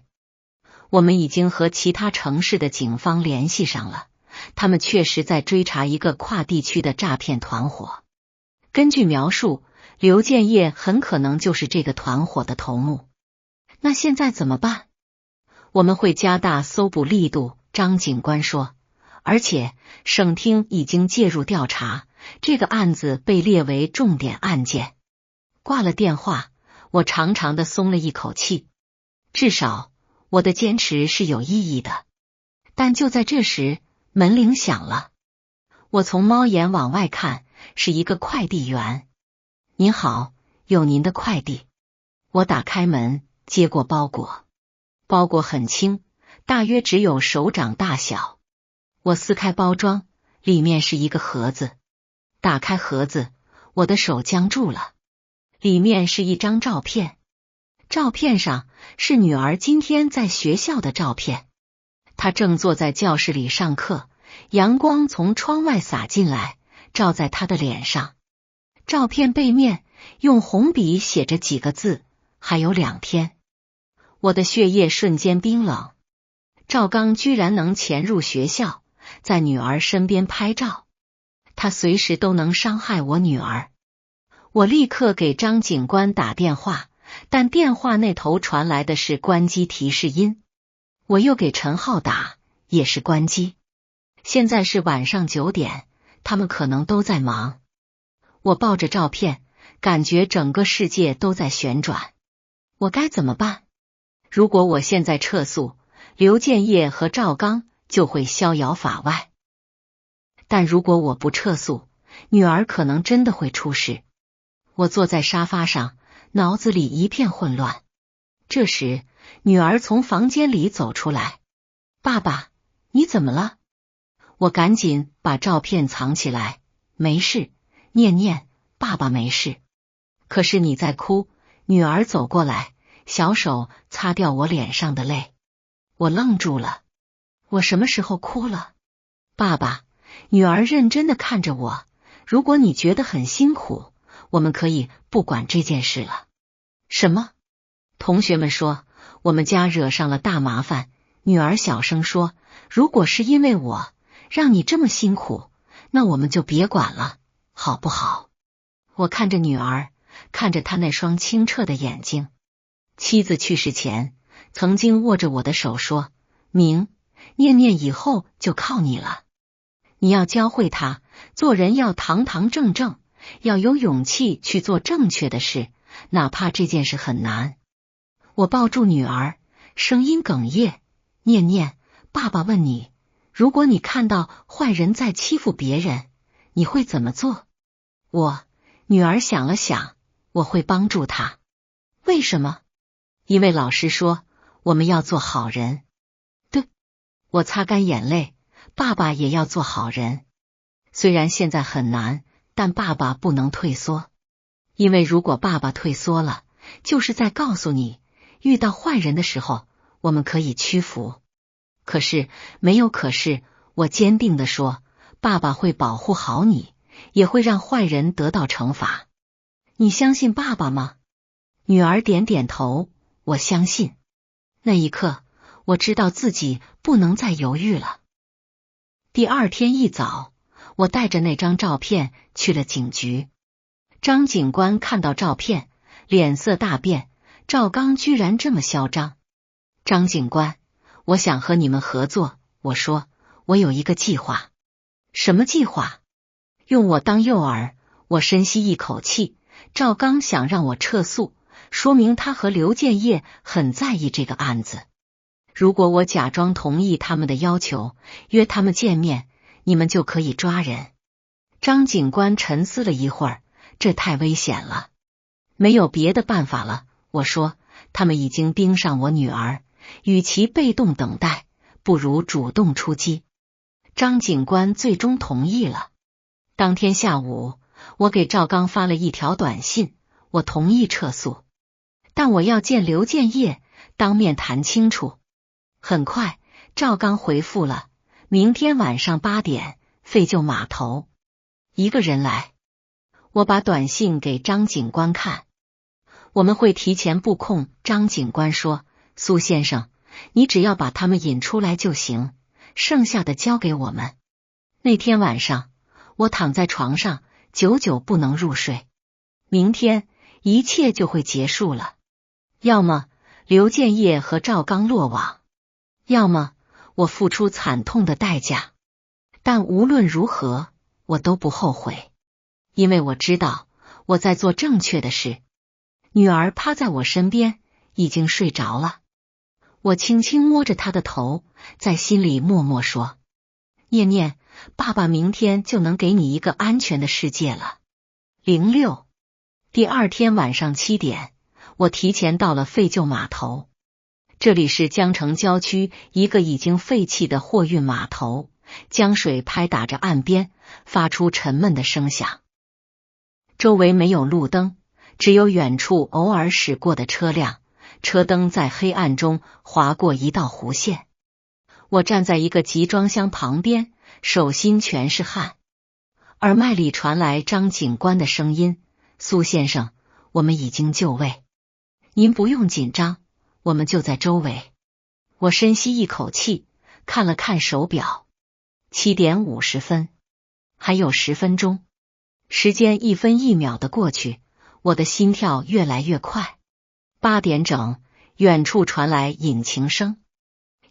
我们已经和其他城市的警方联系上了，他们确实在追查一个跨地区的诈骗团伙。根据描述，刘建业很可能就是这个团伙的头目。那现在怎么办？我们会加大搜捕力度，张警官说，而且省厅已经介入调查，这个案子被列为重点案件。挂了电话，我长长的松了一口气，至少我的坚持是有意义的。但就在这时，门铃响了。我从猫眼往外看，是一个快递员。您好，有您的快递。我打开门，接过包裹。包裹很轻，大约只有手掌大小。我撕开包装，里面是一个盒子。打开盒子，我的手僵住了，里面是一张照片，照片上是女儿今天在学校的照片。她正坐在教室里上课，阳光从窗外洒进来，照在她的脸上。照片背面用红笔写着几个字，还有2天。我的血液瞬间冰冷。赵刚居然能潜入学校，在女儿身边拍照，他随时都能伤害我女儿。我立刻给张警官打电话，但电话那头传来的是关机提示音。我又给陈浩打，也是关机。现在是晚上9点，他们可能都在忙。我抱着照片，感觉整个世界都在旋转。我该怎么办？如果我现在撤诉，刘建业和赵刚就会逍遥法外。但如果我不撤诉，女儿可能真的会出事。我坐在沙发上，脑子里一片混乱。这时，女儿从房间里走出来。爸爸，你怎么了？我赶紧把照片藏起来。没事，念念，爸爸没事。可是你在哭。女儿走过来，小手擦掉我脸上的泪。我愣住了。我什么时候哭了？爸爸，女儿认真的看着我。如果你觉得很辛苦，我们可以不管这件事了。什么？同学们说我们家惹上了大麻烦。女儿小声说，如果是因为我让你这么辛苦，那我们就别管了，好不好？我看着女儿，看着她那双清澈的眼睛。妻子去世前曾经握着我的手说，明，念念以后就靠你了。你要教会她做人要堂堂正正，要有勇气去做正确的事，哪怕这件事很难。我抱住女儿，声音哽咽，念念，爸爸问你，如果你看到坏人在欺负别人，你会怎么做？女儿想了想，我会帮助他。为什么？因为老师说我们要做好人。对，我擦干眼泪，爸爸也要做好人。虽然现在很难，但爸爸不能退缩。因为如果爸爸退缩了，就是在告诉你，遇到坏人的时候，我们可以屈服。可是，没有可是，我坚定地说，爸爸会保护好你，也会让坏人得到惩罚。你相信爸爸吗？女儿点点头，我相信。那一刻，我知道自己不能再犹豫了。第2天一早，我带着那张照片去了警局。张警官看到照片，脸色大变，赵刚居然这么嚣张。张警官，我想和你们合作。我说，我有一个计划。什么计划？用我当诱饵。我深吸一口气。赵刚想让我撤诉，说明他和刘建业很在意这个案子。如果我假装同意他们的要求，约他们见面，你们就可以抓人。张警官沉思了一会儿，这太危险了，没有别的办法了。我说，他们已经盯上我女儿，与其被动等待，不如主动出击。张警官最终同意了。当天下午，我给赵刚发了一条短信，我同意撤诉，但我要见刘建业，当面谈清楚。很快，赵刚回复了，明天晚上8点，废旧码头。一个人来。我把短信给张警官看。我们会提前布控。张警官说，苏先生，你只要把他们引出来就行，剩下的交给我们。那天晚上，我躺在床上，久久不能入睡。明天一切就会结束了，要么刘建业和赵刚落网，要么我付出惨痛的代价。但无论如何，我都不后悔，因为我知道我在做正确的事。女儿趴在我身边，已经睡着了。我轻轻摸着她的头，在心里默默说，念念，爸爸明天就能给你一个安全的世界了。06。第2天晚上7点，我提前到了废旧码头。这里是江城郊区一个已经废弃的货运码头，江水拍打着岸边，发出沉闷的声响。周围没有路灯，只有远处偶尔驶过的车辆，车灯在黑暗中划过一道弧线。我站在一个集装箱旁边，手心全是汗。耳麦里传来张警官的声音：苏先生，我们已经就位，您不用紧张，我们就在周围。我深吸一口气，看了看手表，7点50分，还有10分钟。时间一分一秒的过去，我的心跳越来越快。8点整，远处传来引擎声，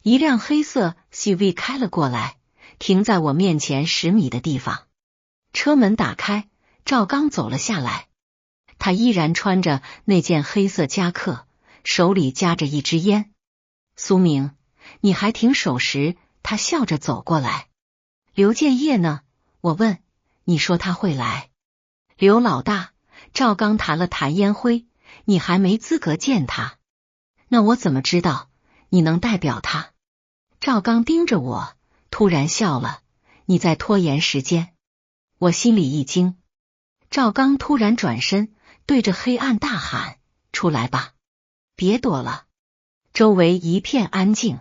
一辆黑色 SUV 开了过来，停在我面前10米的地方。车门打开，赵刚走了下来。他依然穿着那件黑色夹克，手里夹着一支烟。苏明，你还挺守时。他笑着走过来。刘建业呢？我问。你说他会来。刘老大，赵刚弹了弹烟灰，你还没资格见他。那我怎么知道你能代表他？赵刚盯着我，突然笑了。你在拖延时间。我心里一惊。赵刚突然转身，对着黑暗大喊：出来吧，别躲了。周围一片安静。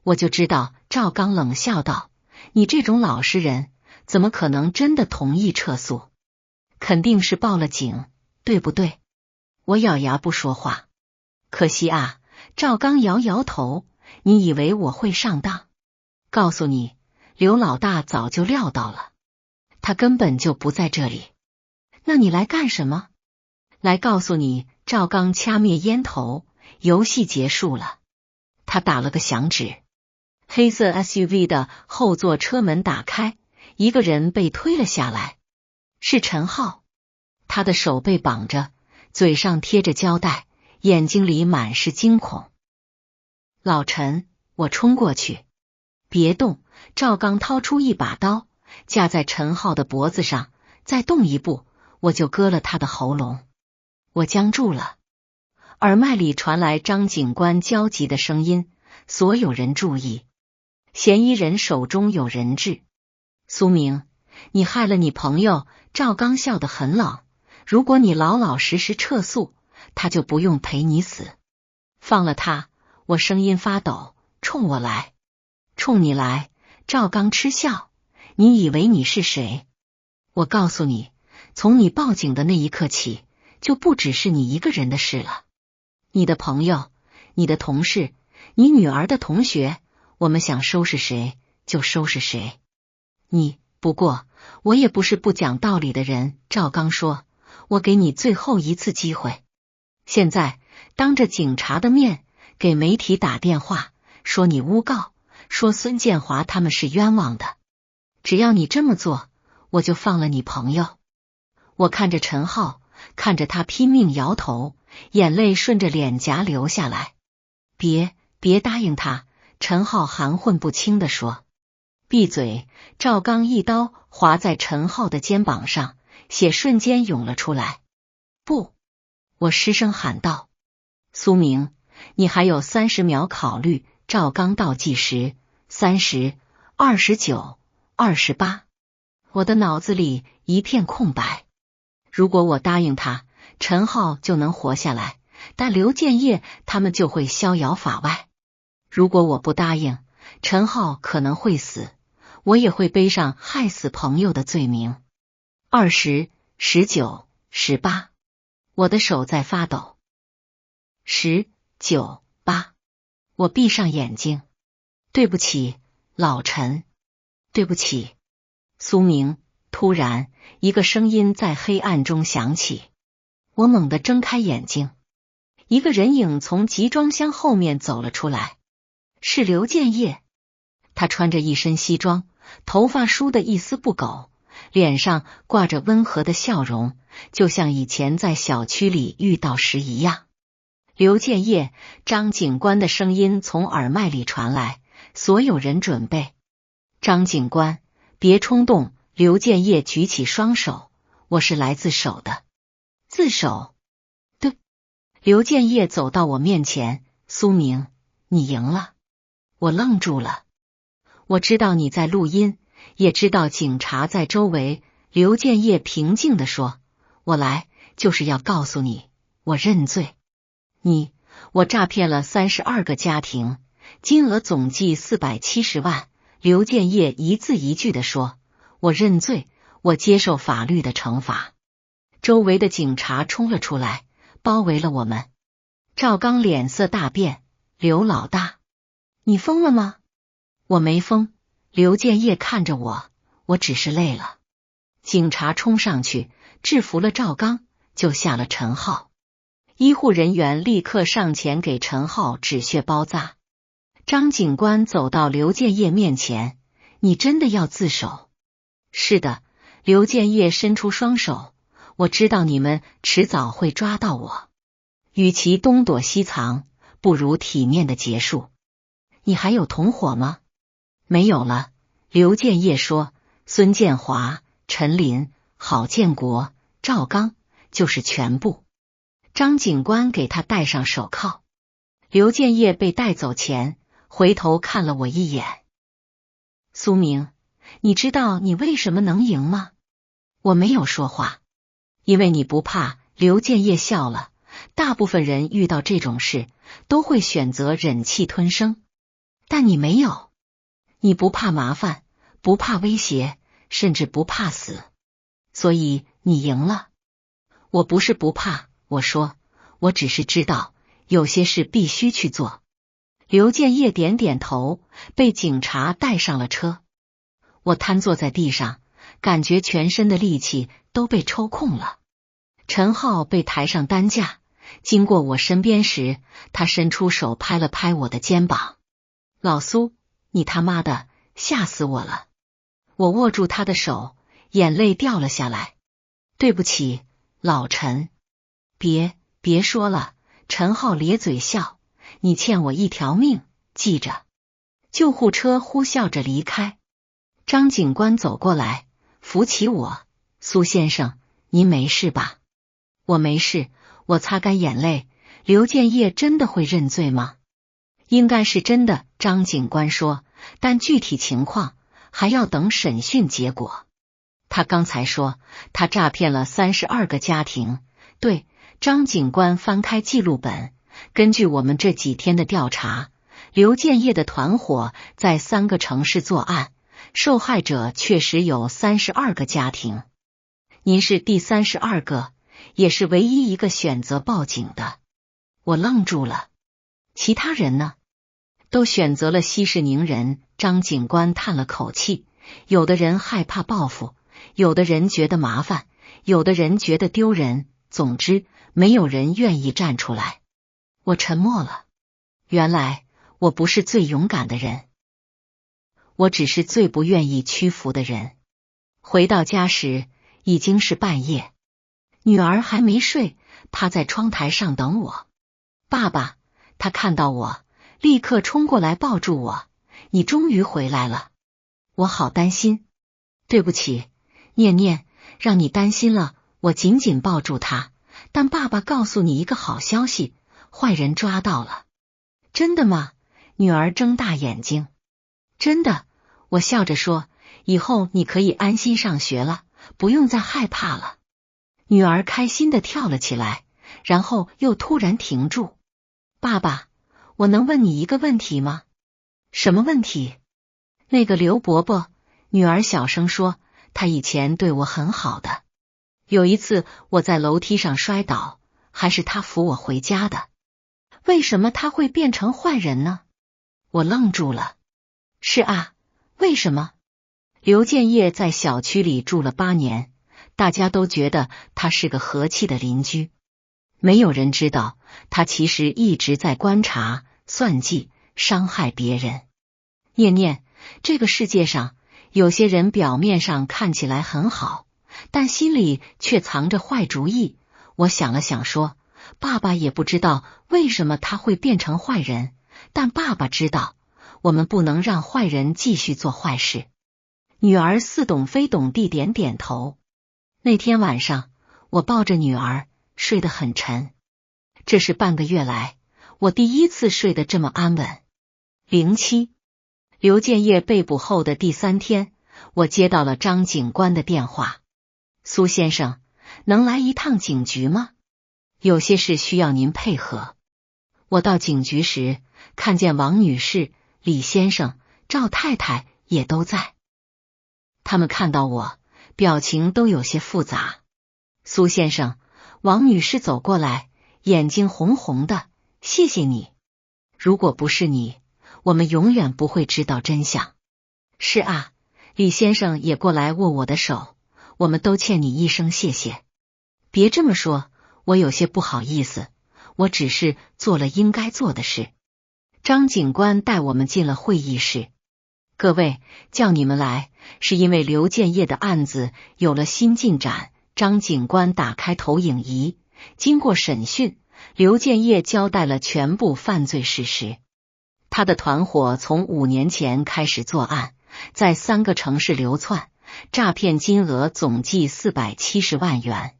我就知道，赵刚冷笑道：你这种老实人，怎么可能真的同意撤诉？肯定是报了警，对不对？我咬牙不说话。可惜啊，赵刚摇摇头，你以为我会上当？告诉你，刘老大早就料到了，他根本就不在这里。那你来干什么？来告诉你，赵刚掐灭烟头，游戏结束了。他打了个响指。黑色 SUV 的后座车门打开，一个人被推了下来，是陈浩。他的手被绑着，嘴上贴着胶带，眼睛里满是惊恐。老陈，我冲过去。别动！赵刚掏出一把刀，架在陈浩的脖子上，再动一步，我就割了他的喉咙。我僵住了。耳麦里传来张警官焦急的声音：所有人注意，嫌疑人手中有人质。苏明，你害了你朋友。赵刚笑得很冷。如果你老老实实撤诉，他就不用陪你死。放了他。我声音发抖。冲我来。冲你来。赵刚嗤笑。你以为你是谁？我告诉你，从你报警的那一刻起，就不只是你一个人的事了。你的朋友，你的同事，你女儿的同学，我们想收拾谁就收拾谁。不过我也不是不讲道理的人。赵刚说，我给你最后一次机会，现在当着警察的面给媒体打电话，说你诬告，说孙建华他们是冤枉的。只要你这么做，我就放了你朋友。我看着陈浩，看着他拼命摇头，眼泪顺着脸颊流下来。别答应他。陈浩含混不清地说。闭嘴！赵刚一刀划在陈浩的肩膀上，血瞬间涌了出来。不！我失声喊道。苏明，你还有30秒考虑。赵刚倒计时：30、29、28。我的脑子里一片空白。如果我答应他，陈浩就能活下来，但刘建业他们就会逍遥法外。如果我不答应，陈浩可能会死，我也会背上害死朋友的罪名。20、19、18，我的手在发抖。10、9、8，我闭上眼睛。对不起，老陈。对不起，苏明。突然，一个声音在黑暗中响起。我猛地睁开眼睛，一个人影从集装箱后面走了出来，是刘建业。他穿着一身西装，头发梳得一丝不苟，脸上挂着温和的笑容，就像以前在小区里遇到时一样。刘建业，张警官的声音从耳麦里传来，所有人准备。张警官，别冲动。刘建业举起双手，我是来自首的。自首？对。刘建业走到我面前，苏明，你赢了。我愣住了。我知道你在录音，也知道警察在周围。刘建业平静地说，我来就是要告诉你，我认罪。我诈骗了32个家庭，金额总计470万。刘建业一字一句地说，我认罪，我接受法律的惩罚。周围的警察冲了出来，包围了我们。赵刚脸色大变，刘老大，你疯了吗？我没疯。刘建业看着我，我只是累了。警察冲上去制服了赵刚，救下了陈浩。医护人员立刻上前给陈浩止血包扎。张警官走到刘建业面前，你真的要自首？是的。刘建业伸出双手，我知道你们迟早会抓到我，与其东躲西藏，不如体面的结束。你还有同伙吗？没有了。刘建业说，孙建华、陈林、郝建国、赵刚就是全部。张警官给他戴上手铐。刘建业被带走前回头看了我一眼。苏明，你知道你为什么能赢吗？我没有说话。因为你不怕。刘建业笑了，大部分人遇到这种事都会选择忍气吞声，但你没有。你不怕麻烦，不怕威胁，甚至不怕死，所以你赢了。我不是不怕，我说，我只是知道有些事必须去做。刘建业点点头，被警察带上了车。我瘫坐在地上，感觉全身的力气都被抽空了。陈浩被抬上担架，经过我身边时，他伸出手拍了拍我的肩膀。老苏，你他妈的，吓死我了！我握住他的手，眼泪掉了下来。对不起，老陈。别说了。陈浩咧嘴笑，你欠我一条命，记着。救护车呼啸着离开。张警官走过来，扶起我，苏先生，您没事吧？我没事。我擦干眼泪。刘建业真的会认罪吗？应该是真的，张警官说，但具体情况还要等审讯结果。他刚才说他诈骗了32个家庭。对。张警官翻开记录本，根据我们这几天的调查，刘建业的团伙在3个城市作案，受害者确实有32个家庭。您是第32个，也是唯一一个选择报警的。我愣住了。其他人呢？都选择了息事宁人。张警官叹了口气，有的人害怕报复，有的人觉得麻烦，有的人觉得丢人，总之没有人愿意站出来。我沉默了。原来我不是最勇敢的人，我只是最不愿意屈服的人。回到家时已经是半夜，女儿还没睡，她在窗台上等我。爸爸，她看到我，立刻冲过来抱住我。你终于回来了，我好担心。对不起，念念，让你担心了。我紧紧抱住她。但爸爸告诉你一个好消息，坏人抓到了。真的吗？女儿睁大眼睛。真的，我笑着说，以后你可以安心上学了，不用再害怕了。女儿开心地跳了起来，然后又突然停住。爸爸，我能问你一个问题吗？什么问题？那个刘伯伯，女儿小声说，他以前对我很好的。有一次我在楼梯上摔倒，还是他扶我回家的。为什么他会变成坏人呢？我愣住了。是啊，为什么？刘建业在小区里住了8年，大家都觉得他是个和气的邻居。没有人知道，他其实一直在观察、算计、伤害别人。念念，这个世界上有些人表面上看起来很好，但心里却藏着坏主意。我想了想说，爸爸也不知道为什么他会变成坏人，但爸爸知道，我们不能让坏人继续做坏事。女儿似懂非懂地点点头。那天晚上，我抱着女儿睡得很沉。这是半个月来我第一次睡得这么安稳。07，刘建业被捕后的第3天，我接到了张警官的电话。苏先生，能来一趟警局吗？有些事需要您配合。我到警局时，看见王女士、李先生、赵太太也都在。他们看到我，表情都有些复杂。苏先生，王女士走过来，眼睛红红的，谢谢你。如果不是你，我们永远不会知道真相。是啊，李先生也过来握我的手，我们都欠你一声谢谢。别这么说，我有些不好意思，我只是做了应该做的事。张警官带我们进了会议室。各位，叫你们来，是因为刘建业的案子有了新进展。张警官打开投影仪，经过审讯，刘建业交代了全部犯罪事实。他的团伙从5年前开始作案，在3个城市流窜，诈骗金额总计470万元。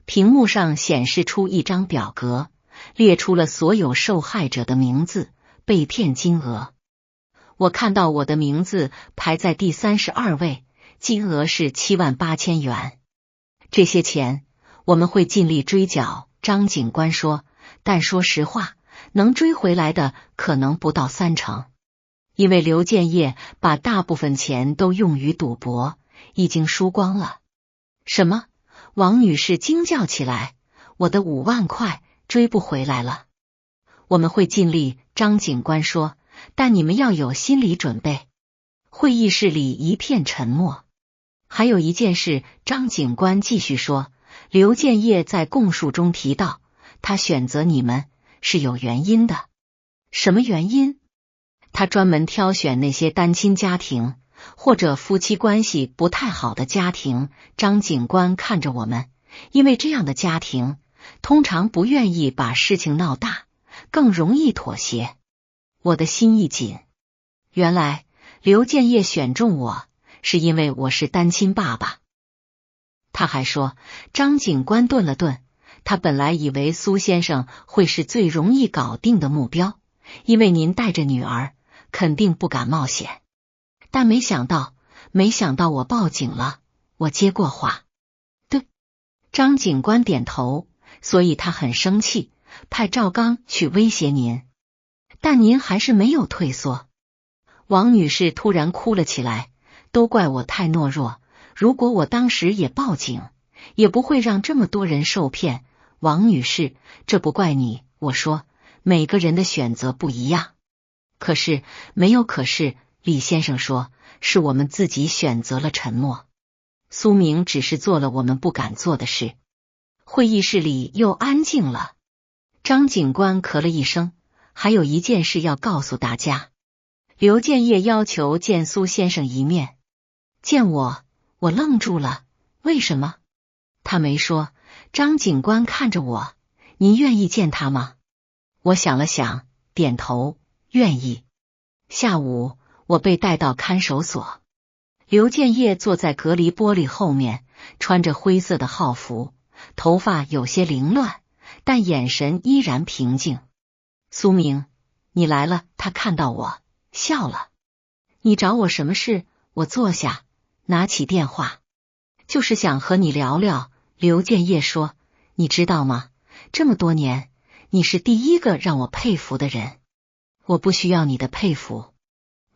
屏幕上显示出一张表格，列出了所有受害者的名字、被骗金额。我看到我的名字排在第32位，金额是7万8千元。这些钱我们会尽力追缴，张警官说，但说实话，能追回来的可能不到30%，因为刘建业把大部分钱都用于赌博，已经输光了。什么？王女士惊叫起来，我的5万块追不回来了。我们会尽力，张警官说，但你们要有心理准备。会议室里一片沉默。还有一件事，张警官继续说，刘建业在供述中提到，他选择你们是有原因的。什么原因？他专门挑选那些单亲家庭或者夫妻关系不太好的家庭。张警官看着我们，因为这样的家庭通常不愿意把事情闹大，更容易妥协。我的心一紧，原来刘建业选中我是因为我是单亲爸爸。他还说，张警官顿了顿，他本来以为苏先生会是最容易搞定的目标，因为您带着女儿，肯定不敢冒险。但没想到我报警了。我接过话。对，张警官点头，所以他很生气，派赵刚去威胁您。但您还是没有退缩。王女士突然哭了起来，都怪我太懦弱，如果我当时也报警，也不会让这么多人受骗。王女士，这不怪你，我说，每个人的选择不一样。可是，没有可是，李先生说，是我们自己选择了沉默。苏明只是做了我们不敢做的事。会议室里又安静了。张警官咳了一声，还有一件事要告诉大家。刘建业要求见苏先生一面。见我愣住了。为什么？他没说。张警官看着我，您愿意见他吗？我想了想，点头，愿意。下午我被带到看守所。刘建业坐在隔离玻璃后面，穿着灰色的号服，头发有些凌乱，但眼神依然平静。苏明，你来了。他看到我，笑了。你找我什么事？我坐下，拿起电话。就是想和你聊聊。刘建业说，你知道吗？这么多年，你是第一个让我佩服的人。我不需要你的佩服。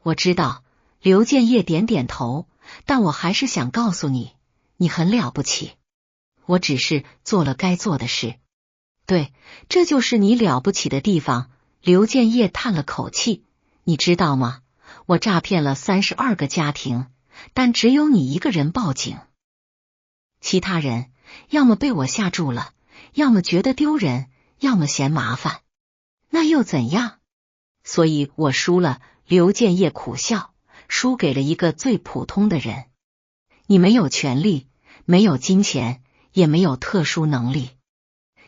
我知道。刘建业点点头，但我还是想告诉你，你很了不起。我只是做了该做的事。对，这就是你了不起的地方。刘建业叹了口气，你知道吗？我诈骗了32个家庭，但只有你一个人报警。其他人要么被我吓住了，要么觉得丢人，要么嫌麻烦。那又怎样？所以我输了。刘建业苦笑，输给了一个最普通的人。你没有权利，没有金钱，也没有特殊能力。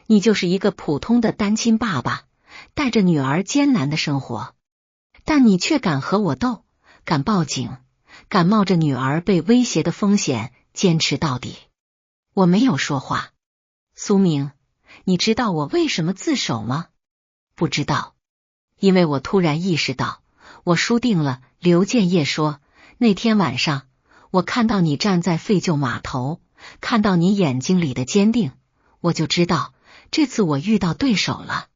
你就是一个普通的单亲爸爸，带着女儿艰难的生活。但你却敢和我斗，敢报警，敢冒着女儿被威胁的风险坚持到底。我没有说话。苏明，你知道我为什么自首吗？不知道。因为我突然意识到我输定了。刘建业说，那天晚上我看到你站在废旧码头，看到你眼睛里的坚定，我就知道这次我遇到对手了。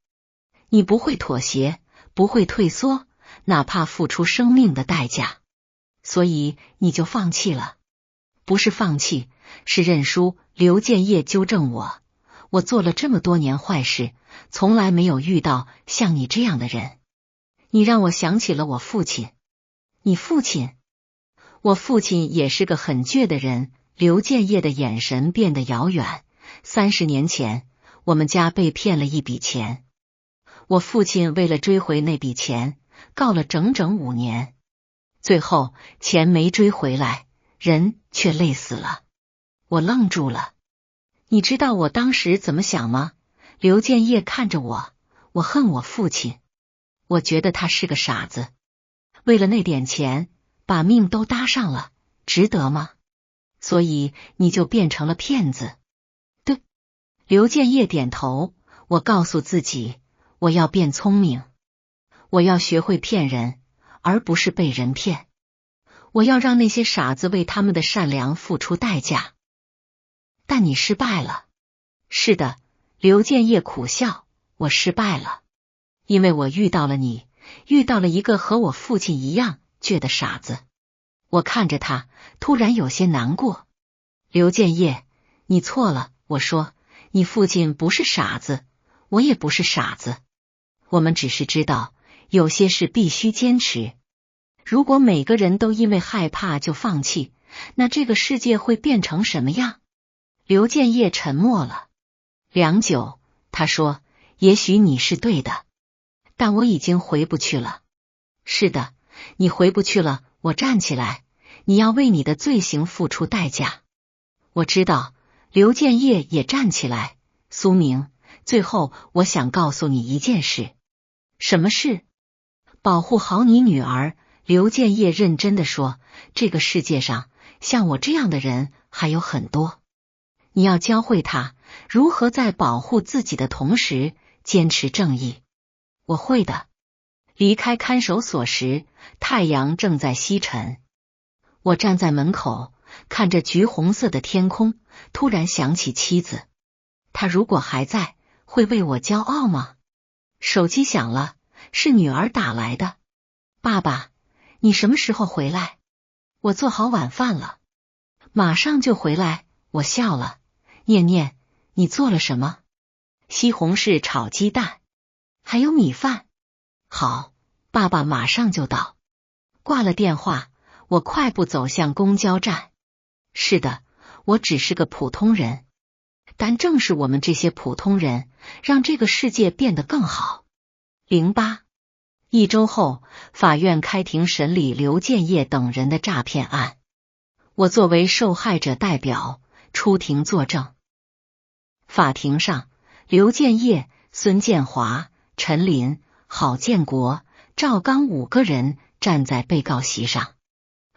你不会妥协，不会退缩，哪怕付出生命的代价。所以你就放弃了。不是放弃，是认输。刘建业纠正我做了这么多年坏事，从来没有遇到像你这样的人。你让我想起了我父亲。你父亲？我父亲也是个很倔的人。刘建业的眼神变得遥远。30年前，我们家被骗了一笔钱，我父亲为了追回那笔钱，告了整整5年，最后钱没追回来，人却累死了。我愣住了。你知道我当时怎么想吗？刘建业看着我恨我父亲，我觉得他是个傻子，为了那点钱把命都搭上了，值得吗？所以你就变成了骗子。对，刘建业点头。我告诉自己，我要变聪明，我要学会骗人，而不是被人骗。我要让那些傻子为他们的善良付出代价。但你失败了。是的，刘建业苦笑，我失败了，因为我遇到了你，遇到了一个和我父亲一样倔的傻子。我看着他，突然有些难过。刘建业，你错了。我说，你父亲不是傻子，我也不是傻子。我们只是知道，有些事必须坚持。如果每个人都因为害怕就放弃，那这个世界会变成什么样？刘建业沉默了良久，他说，也许你是对的，但我已经回不去了。是的，你回不去了。我站起来，你要为你的罪行付出代价。我知道。刘建业也站起来。苏明，最后我想告诉你一件事。什么事？保护好你女儿。刘建业认真地说，这个世界上像我这样的人还有很多，你要教会她如何在保护自己的同时坚持正义。我会的。离开看守所时，太阳正在西沉。我站在门口，看着橘红色的天空，突然想起妻子。她如果还在，会为我骄傲吗？手机响了，是女儿打来的。爸爸，你什么时候回来？我做好晚饭了，马上就回来。我笑了。念念，你做了什么？西红柿炒鸡蛋，还有米饭。好，爸爸马上就到。挂了电话，我快步走向公交站。是的，我只是个普通人，但正是我们这些普通人，让这个世界变得更好。08一周后，法院开庭审理刘建业等人的诈骗案。我作为受害者代表出庭作证。法庭上，刘建业、孙建华、陈林、郝建国、赵刚5个人站在被告席上。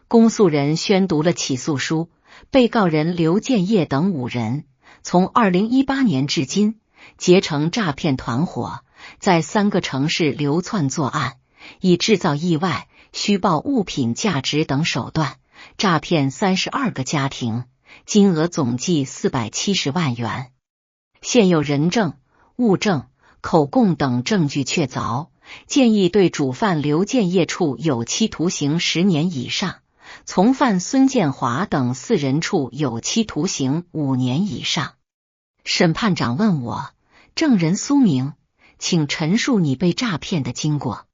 公诉人宣读了起诉书。被告人刘建业等5人，从2018年至今，结成诈骗团伙，在3个城市流窜作案，以制造意外、虚报物品价值等手段，诈骗32个家庭，金额总计470万元。现有人证、物证、口供等证据确凿，建议对主犯刘建业处有期徒刑10年以上。从犯孙建华等4人处有期徒刑5年以上。审判长问我，证人苏明，请陈述你被诈骗的经过。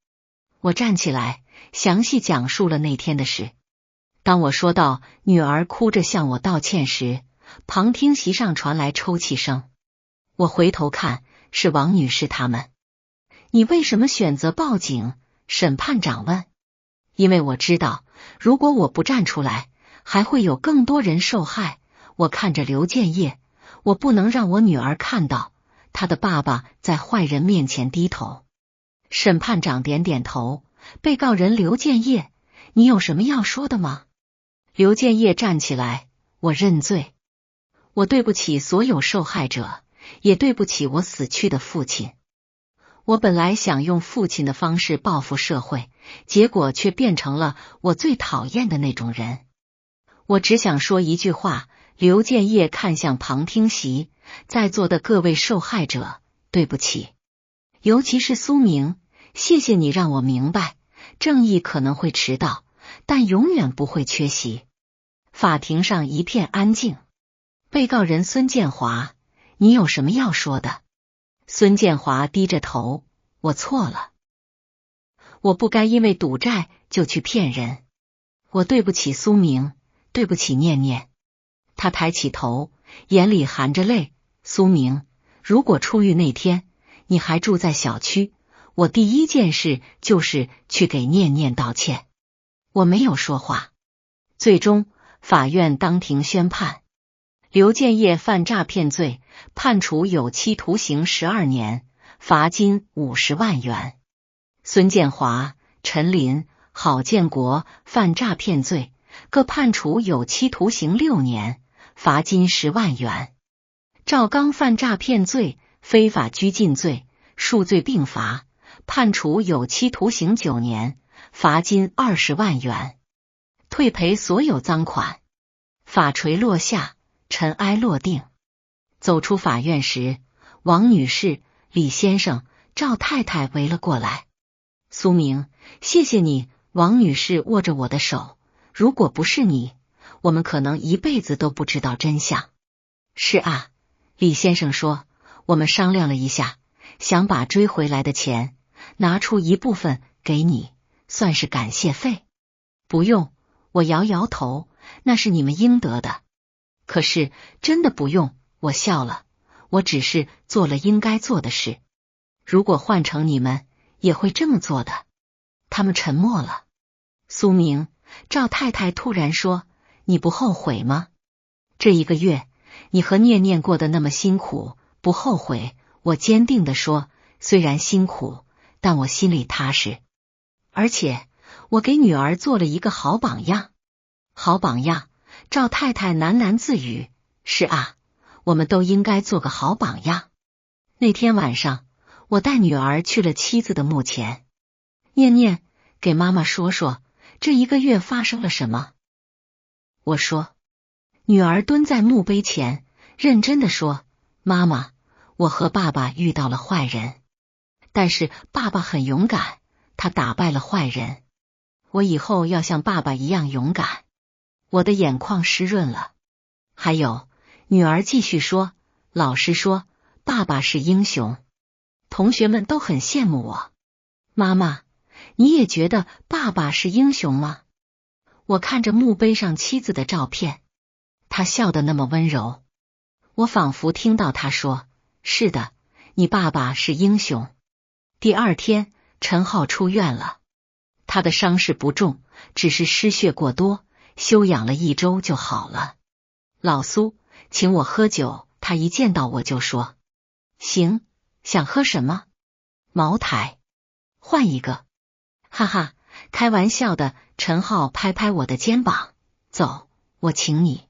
我站起来，详细讲述了那天的事。当我说到女儿哭着向我道歉时，旁听席上传来抽泣声。我回头看，是王女士他们。你为什么选择报警？审判长问。因为我知道，如果我不站出来，还会有更多人受害。我看着刘建业，我不能让我女儿看到她的爸爸在坏人面前低头。审判长点点头。被告人刘建业，你有什么要说的吗？刘建业站起来，我认罪。我对不起所有受害者，也对不起我死去的父亲。我本来想用父亲的方式报复社会，结果却变成了我最讨厌的那种人。我只想说一句话，刘建业看向旁听席，在座的各位受害者，对不起，尤其是苏明，谢谢你让我明白，正义可能会迟到，但永远不会缺席。法庭上一片安静。被告人孙建华，你有什么要说的？孙建华低着头，我错了，我不该因为赌债就去骗人，我对不起苏明，对不起念念。他抬起头，眼里含着泪。苏明，如果出狱那天你还住在小区，我第一件事就是去给念念道歉。我没有说话。最终，法院当庭宣判，刘建业犯诈骗罪，判处有期徒刑12年，罚金50万元。孙建华、陈林、郝建国犯诈骗罪，各判处有期徒刑6年，罚金10万元。赵刚犯诈骗罪、非法拘禁罪，数罪并罚，判处有期徒刑9年，罚金20万元，退赔所有赃款。法锤落下，尘埃落定。走出法院时，王女士、李先生、赵太太围了过来。苏明，谢谢你。王女士握着我的手，如果不是你，我们可能一辈子都不知道真相。是啊，李先生说，我们商量了一下，想把追回来的钱拿出一部分给你，算是感谢费。不用，我摇摇头，那是你们应得的。可是真的不用，我笑了，我只是做了应该做的事。如果换成你们，也会这么做的。他们沉默了。苏明，赵太太突然说，你不后悔吗？这1个月，你和念念过得那么辛苦，不后悔。我坚定地说，虽然辛苦，但我心里踏实。而且，我给女儿做了一个好榜样。好榜样，赵太太喃喃自语，是啊，我们都应该做个好榜样。那天晚上，我带女儿去了妻子的墓前。念念，给妈妈说说，这1个月发生了什么？我说。女儿蹲在墓碑前，认真地说，妈妈，我和爸爸遇到了坏人，但是爸爸很勇敢，他打败了坏人。我以后要像爸爸一样勇敢。我的眼眶湿润了。还有，女儿继续说，老师说，爸爸是英雄，同学们都很羡慕我。妈妈，你也觉得爸爸是英雄吗？我看着墓碑上妻子的照片，他笑得那么温柔，我仿佛听到他说，是的，你爸爸是英雄。第2天，陈浩出院了，他的伤势不重，只是失血过多，休养了1周就好了。老苏请我喝酒，他一见到我就说，行，想喝什么？茅台。换一个。哈哈，开玩笑的。陈浩拍拍我的肩膀，走，我请你。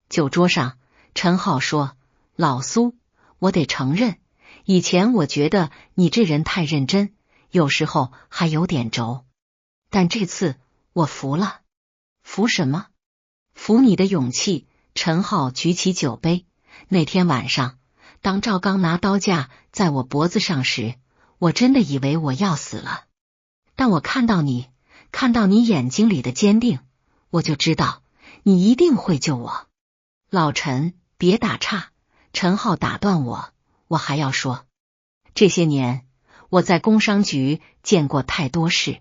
酒桌上，陈浩说，老苏，我得承认，以前我觉得你这人太认真，有时候还有点轴，但这次我服了。服什么？服你的勇气。陈浩举起酒杯。那天晚上，当赵刚拿刀架在我脖子上时，我真的以为我要死了。但我看到你眼睛里的坚定，我就知道你一定会救我。老陈，别打岔。陈浩打断我，我还要说，这些年我在工商局见过太多事，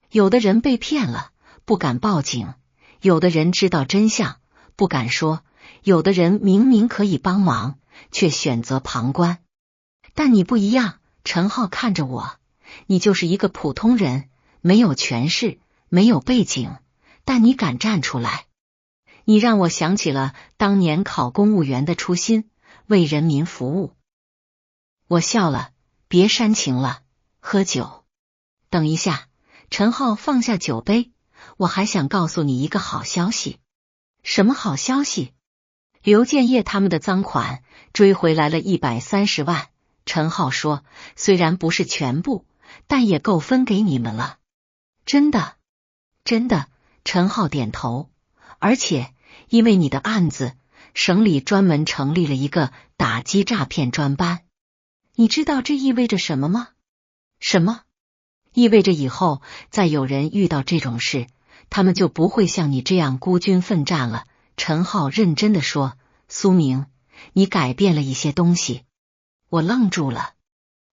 有的人被骗了，不敢报警；有的人知道真相，不敢说；有的人明明可以帮忙，却选择旁观。但你不一样。陈浩看着我，你就是一个普通人，没有权势，没有背景，但你敢站出来。你让我想起了当年考公务员的初心，为人民服务。我笑了，别煽情了，喝酒。等一下。陈浩放下酒杯，我还想告诉你一个好消息。什么好消息？刘建业他们的赃款追回来了130万。陈浩说，虽然不是全部，但也够分给你们了。真的？真的。陈浩点头。而且因为你的案子，省里专门成立了一个打击诈骗专班。你知道这意味着什么吗？什么？意味着以后再有人遇到这种事，他们就不会像你这样孤军奋战了。陈浩认真地说，苏明，你改变了一些东西。我愣住了，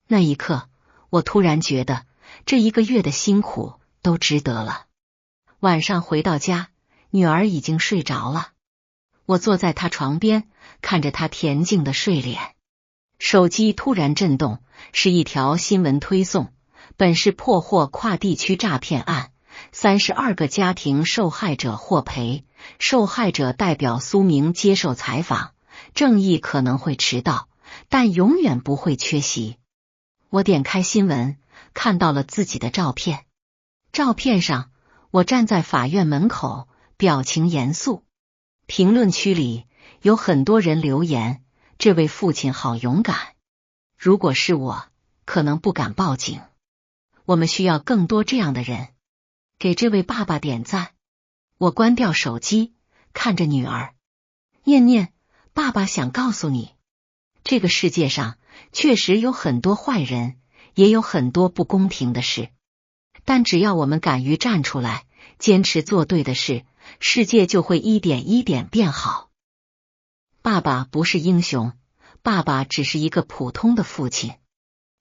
那一刻我突然觉得这1个月的辛苦都值得了。晚上回到家，女儿已经睡着了，我坐在她床边，看着她恬静的睡脸。手机突然震动，是一条新闻推送，本市破获跨地区诈骗案，32个家庭受害者获赔，受害者代表苏明接受采访，正义可能会迟到，但永远不会缺席。我点开新闻，看到了自己的照片。照片上，我站在法院门口，表情严肃。评论区里有很多人留言，这位父亲好勇敢。如果是我，可能不敢报警。我们需要更多这样的人。给这位爸爸点赞。我关掉手机，看着女儿。念念，爸爸想告诉你，这个世界上确实有很多坏人，也有很多不公平的事。但只要我们敢于站出来，坚持做对的事，世界就会一点一点变好。爸爸不是英雄，爸爸只是一个普通的父亲。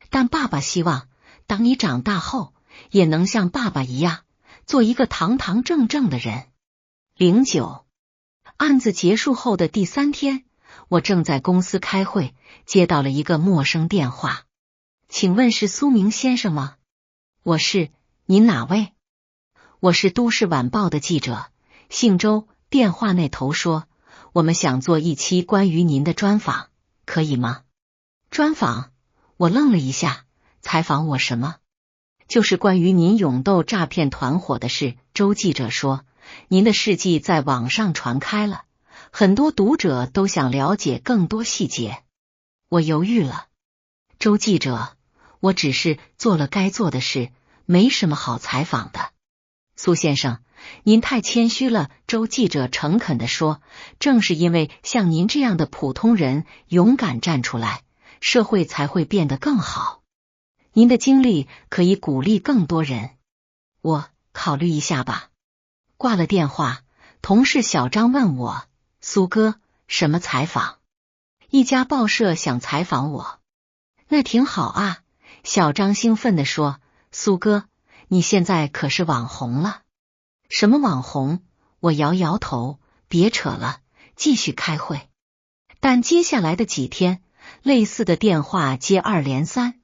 但爸爸希望，当你长大后，也能像爸爸一样，做一个堂堂正正的人。09案子结束后的第3天，我正在公司开会，接到了一个陌生电话。请问是苏明先生吗？我是，您哪位？我是都市晚报的记者，姓周。电话那头说，我们想做一期关于您的专访，可以吗？专访？我愣了一下，采访我什么？就是关于您勇斗诈骗团伙的事。周记者说，您的事迹在网上传开了，很多读者都想了解更多细节。我犹豫了。周记者，我只是做了该做的事，没什么好采访的。苏先生，您太谦虚了。周记者诚恳地说，正是因为像您这样的普通人勇敢站出来，社会才会变得更好。您的经历可以鼓励更多人。我考虑一下吧。挂了电话，同事小张问我，苏哥，什么采访？一家报社想采访我。那挺好啊，小张兴奋地说，苏哥，你现在可是网红了。什么网红？我摇摇头，别扯了，继续开会。但接下来的几天，类似的电话接二连三。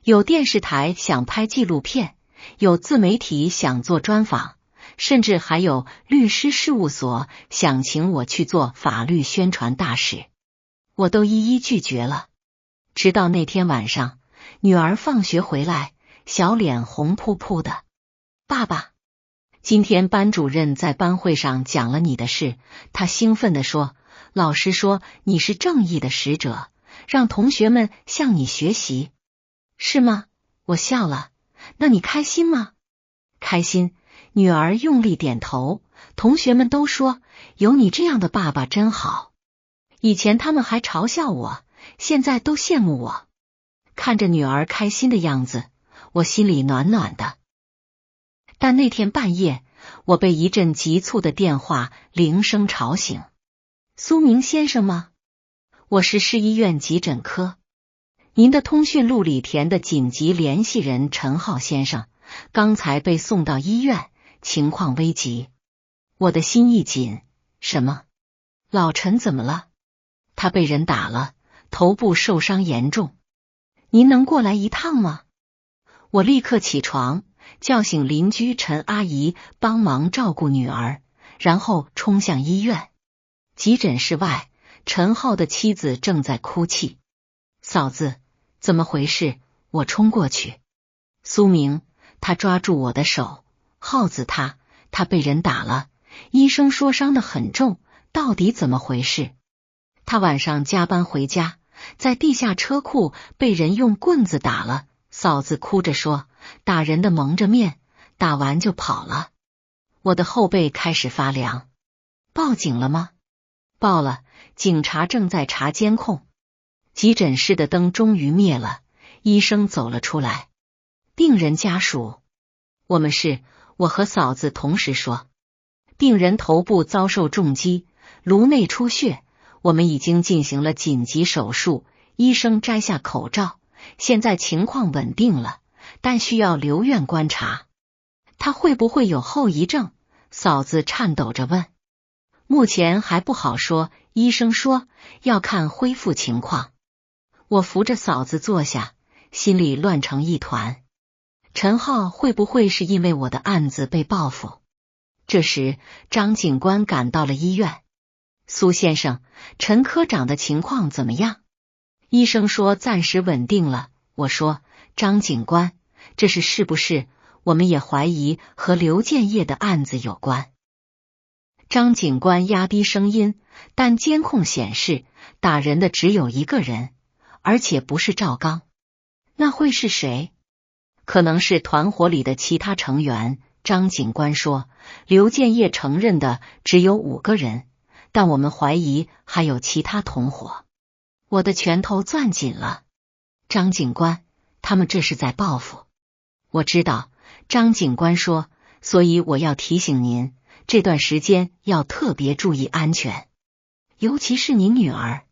有电视台想拍纪录片，有自媒体想做专访，甚至还有律师事务所想请我去做法律宣传大使，我都一一拒绝了。直到那天晚上，女儿放学回来，小脸红扑扑的。爸爸，今天班主任在班会上讲了你的事，他兴奋地说，老师说你是正义的使者，让同学们向你学习。是吗？我笑了。那你开心吗？开心。女儿用力点头。同学们都说，有你这样的爸爸真好。以前他们还嘲笑我，现在都羡慕我。看着女儿开心的样子，我心里暖暖的。但那天半夜，我被一阵急促的电话铃声吵醒。苏明先生吗？我是市医院急诊科。您的通讯录里填的紧急联系人陈浩先生，刚才被送到医院，情况危急。我的心一紧，什么？老陈怎么了？他被人打了，头部受伤严重。您能过来一趟吗？我立刻起床，叫醒邻居陈阿姨帮忙照顾女儿，然后冲向医院。急诊室外，陈浩的妻子正在哭泣。嫂子，怎么回事？我冲过去。苏明，他抓住我的手。浩子他被人打了，医生说伤得很重，到底怎么回事？他晚上加班回家，在地下车库被人用棍子打了。嫂子哭着说，打人的蒙着面，打完就跑了。我的后背开始发凉。报警了吗？报了，警察正在查监控。急诊室的灯终于灭了，医生走了出来。病人家属，我和嫂子同时说，病人头部遭受重击，颅内出血，我们已经进行了紧急手术。医生摘下口罩，现在情况稳定了，但需要留院观察。他会不会有后遗症？嫂子颤抖着问。目前还不好说，医生说要看恢复情况。我扶着嫂子坐下，心里乱成一团。陈浩会不会是因为我的案子被报复？这时张警官赶到了医院。苏先生，陈科长的情况怎么样？医生说暂时稳定了。我说，张警官，这是不是我们也怀疑和刘建业的案子有关？张警官压低声音，但监控显示打人的只有一个人，而且不是赵刚。那会是谁？可能是团伙里的其他成员。张警官说，刘建业承认的只有5个人，但我们怀疑还有其他同伙。我的拳头攥紧了。张警官，他们这是在报复。我知道，张警官说，所以我要提醒您，这段时间要特别注意安全，尤其是您女儿。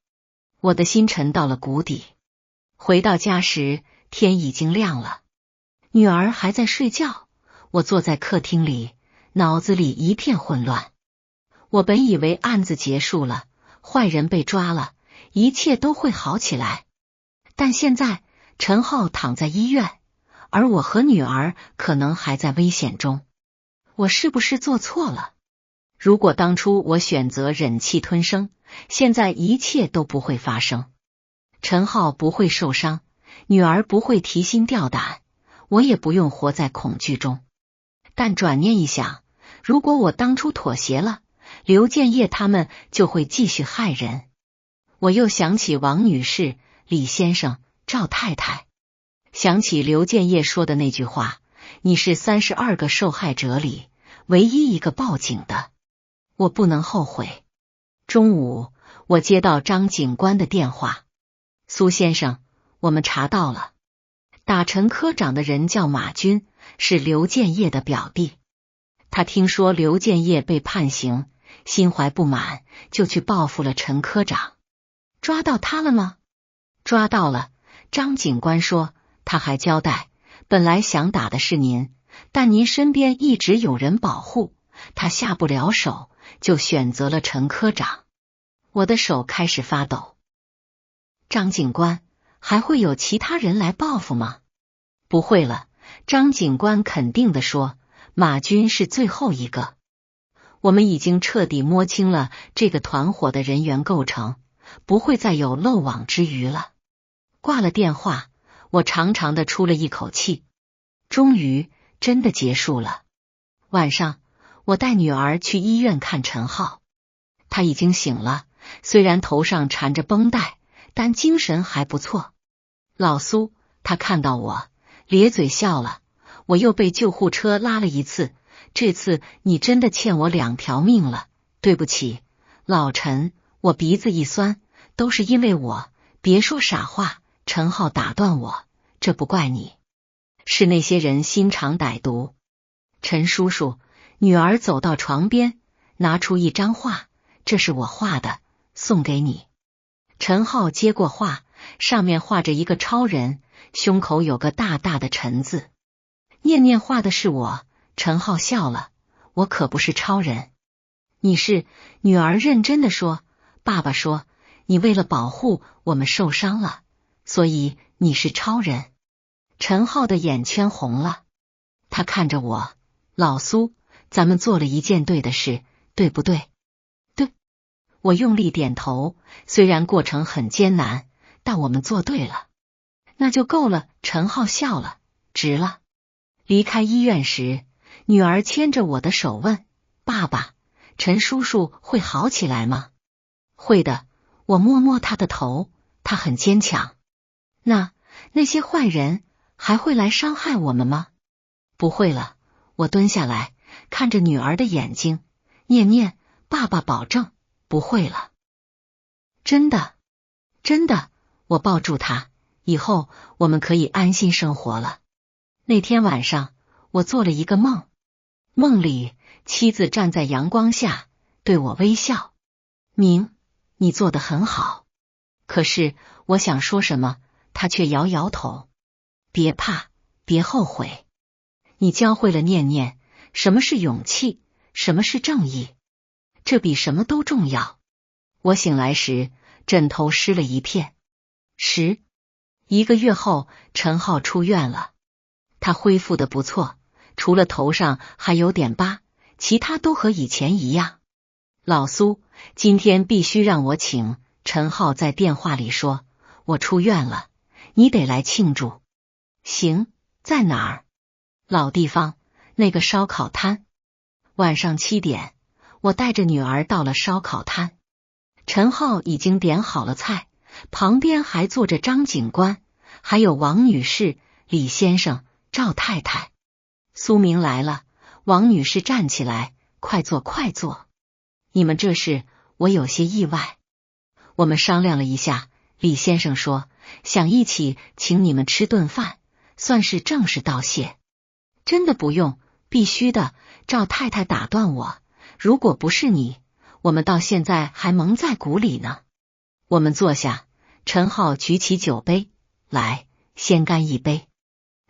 我的心沉到了谷底。回到家时，天已经亮了，女儿还在睡觉。我坐在客厅里，脑子里一片混乱。我本以为案子结束了，坏人被抓了，一切都会好起来。但现在陈浩躺在医院，而我和女儿可能还在危险中。我是不是做错了？如果当初我选择忍气吞声，现在一切都不会发生。陈浩不会受伤，女儿不会提心吊胆，我也不用活在恐惧中。但转念一想，如果我当初妥协了，刘建业他们就会继续害人。我又想起王女士、李先生、赵太太，想起刘建业说的那句话，你是32个受害者里唯一一个报警的，我不能后悔。中午，我接到张警官的电话，苏先生，我们查到了，打陈科长的人叫马军，是刘建业的表弟。他听说刘建业被判刑，心怀不满，就去报复了陈科长。抓到他了吗？抓到了，张警官说，他还交代，本来想打的是您，但您身边一直有人保护，他下不了手，就选择了陈科长。我的手开始发抖。张警官，还会有其他人来报复吗？不会了，张警官肯定地说，马军是最后一个。我们已经彻底摸清了这个团伙的人员构成，不会再有漏网之鱼了。挂了电话，我长长的出了一口气，终于真的结束了。晚上，我带女儿去医院看陈浩，他已经醒了，虽然头上缠着绷带，但精神还不错。老苏，他看到我，咧嘴笑了。我又被救护车拉了一次，这次你真的欠我2条命了，对不起，老陈。我鼻子一酸，都是因为我，别说傻话。陈浩打断我，这不怪你，是那些人心肠歹毒。陈叔叔，女儿走到床边，拿出一张画，这是我画的，送给你。陈浩接过画，上面画着一个超人，胸口有个大大的陈字。念念画的是我。陈浩笑了，我可不是超人。你是？女儿认真的说，爸爸说，你为了保护我们受伤了，所以你是超人。陈浩的眼圈红了，他看着我，老苏，咱们做了一件对的事，对不对？对。我用力点头，虽然过程很艰难，但我们做对了。那就够了。陈浩笑了，值了。离开医院时，女儿牵着我的手问，爸爸，陈叔叔会好起来吗？会的，我摸摸他的头，他很坚强。那些坏人还会来伤害我们吗？不会了。我蹲下来，看着女儿的眼睛，念念，爸爸保证不会了。真的，真的，我抱住他，以后我们可以安心生活了。那天晚上，我做了一个梦，梦里妻子站在阳光下，对我微笑。明，你做得很好。可是我想说什么，他却摇摇头。别怕，别后悔。你教会了念念什么是勇气，什么是正义，这比什么都重要。我醒来时，枕头湿了一片。1个月后，陈浩出院了，他恢复得不错，除了头上还有点疤，其他都和以前一样。老苏，今天必须让我请。陈浩在电话里说，我出院了，你得来庆祝。行，在哪儿？老地方，那个烧烤摊。晚上7点，我带着女儿到了烧烤摊。陈浩已经点好了菜，旁边还坐着张警官，还有王女士、李先生、赵太太。苏明来了，王女士站起来，快坐快坐。你们这是？我有些意外。我们商量了一下，李先生说想一起请你们吃顿饭，算是正式道谢。真的不用，必须的。赵太太打断我，如果不是你，我们到现在还蒙在鼓里呢。我们坐下，陈浩举起酒杯，来，先干一杯。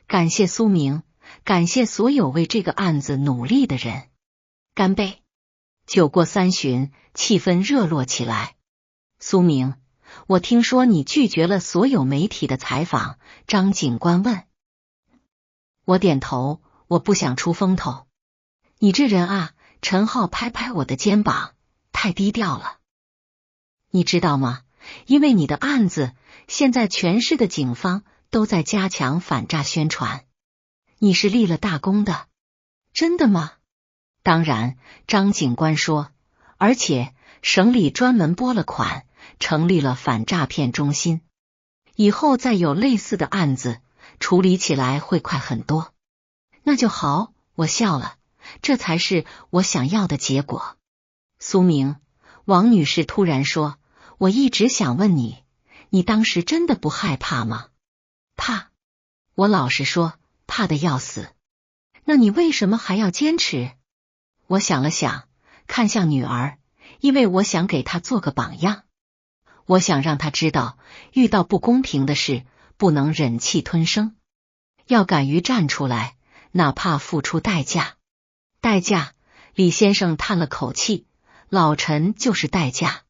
感谢苏明，感谢所有为这个案子努力的人。干杯！酒过3巡，气氛热络起来。苏明，我听说你拒绝了所有媒体的采访，张警官问。我点头，我不想出风头。你这人啊，陈浩拍拍我的肩膀，太低调了。你知道吗？因为你的案子，现在全市的警方都在加强反诈宣传。你是立了大功的。真的吗？当然，张警官说，而且省里专门拨了款，成立了反诈骗中心，以后再有类似的案子，处理起来会快很多。那就好，我笑了，这才是我想要的结果。苏明，王女士突然说，我一直想问你，你当时真的不害怕吗？怕，我老实说，怕得要死。那你为什么还要坚持？我想了想，看向女儿，因为我想给她做个榜样。我想让她知道，遇到不公平的事，不能忍气吞声，要敢于站出来，哪怕付出代价。代价，李先生叹了口气，老陈就是代价。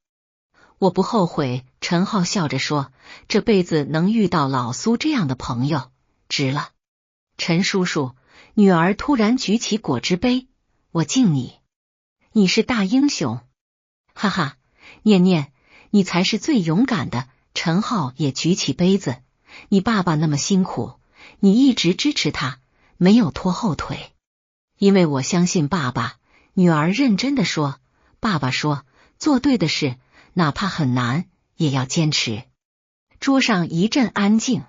我不后悔。陈浩笑着说，这辈子能遇到老苏这样的朋友，值了。陈叔叔，女儿突然举起果汁杯，我敬你，你是大英雄。哈哈，念念，你才是最勇敢的。陈浩也举起杯子，你爸爸那么辛苦，你一直支持他，没有拖后腿。因为我相信爸爸。女儿认真地说，爸爸说，做对的事，哪怕很难，也要坚持。桌上一阵安静。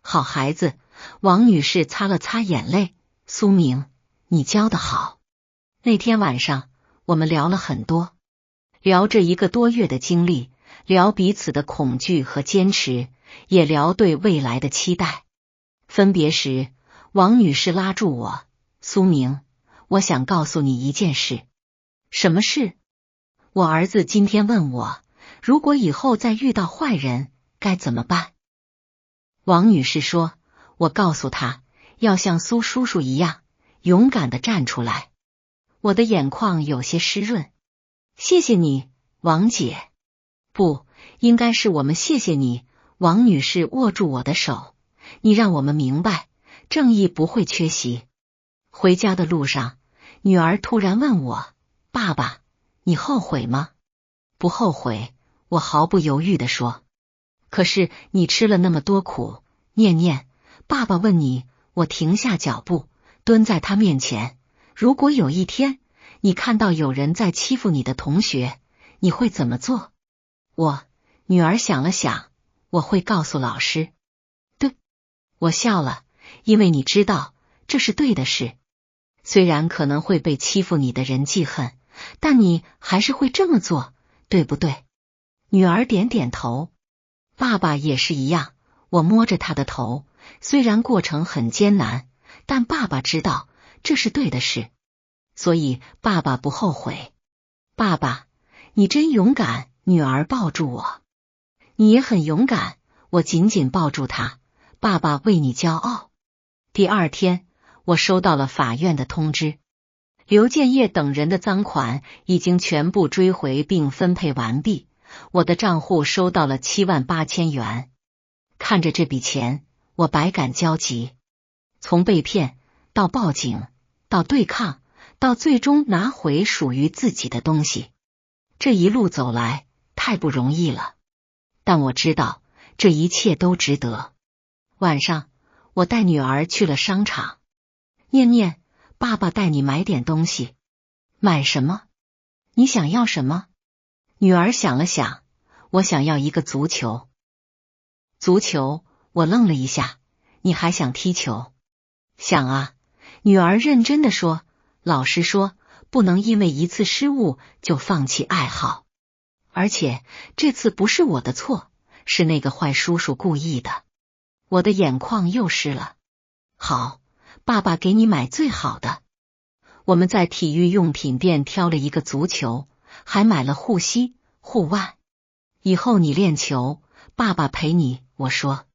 好孩子，王女士擦了擦眼泪，苏明，你教得好。那天晚上，我们聊了很多，聊这1个多月的经历，聊彼此的恐惧和坚持，也聊对未来的期待。分别时，王女士拉住我，苏明，我想告诉你一件事。什么事？我儿子今天问我，如果以后再遇到坏人，该怎么办？王女士说，我告诉他，要像苏叔叔一样，勇敢地站出来。我的眼眶有些湿润。谢谢你，王姐。不，应该是我们谢谢你。王女士握住我的手，你让我们明白，正义不会缺席。回家的路上，女儿突然问我，爸爸，你后悔吗？不后悔，我毫不犹豫地说。可是你吃了那么多苦，念念，爸爸问你。我停下脚步，蹲在他面前。如果有一天，你看到有人在欺负你的同学，你会怎么做？女儿想了想，我会告诉老师。对，我笑了，因为你知道，这是对的事。虽然可能会被欺负你的人记恨，但你还是会这么做，对不对？女儿点点头。爸爸也是一样，我摸着他的头，虽然过程很艰难，但爸爸知道这是对的事，所以爸爸不后悔。爸爸，你真勇敢。女儿抱住我。你也很勇敢。我紧紧抱住他。爸爸为你骄傲。第二天，我收到了法院的通知，刘建业等人的赃款已经全部追回并分配完毕，我的账户收到了78000元。看着这笔钱，我百感交集。从被骗到报警，到对抗，到最终拿回属于自己的东西，这一路走来太不容易了，但我知道这一切都值得。晚上，我带女儿去了商场。念念，爸爸带你买点东西。买什么？你想要什么？女儿想了想，我想要一个足球。足球？我愣了一下，你还想踢球？想啊，女儿认真地说。老师说，不能因为一次失误就放弃爱好，而且这次不是我的错，是那个坏叔叔故意的。我的眼眶又湿了。好，爸爸给你买最好的。我们在体育用品店挑了一个足球，还买了护膝、护腕。以后你练球，爸爸陪你。我说。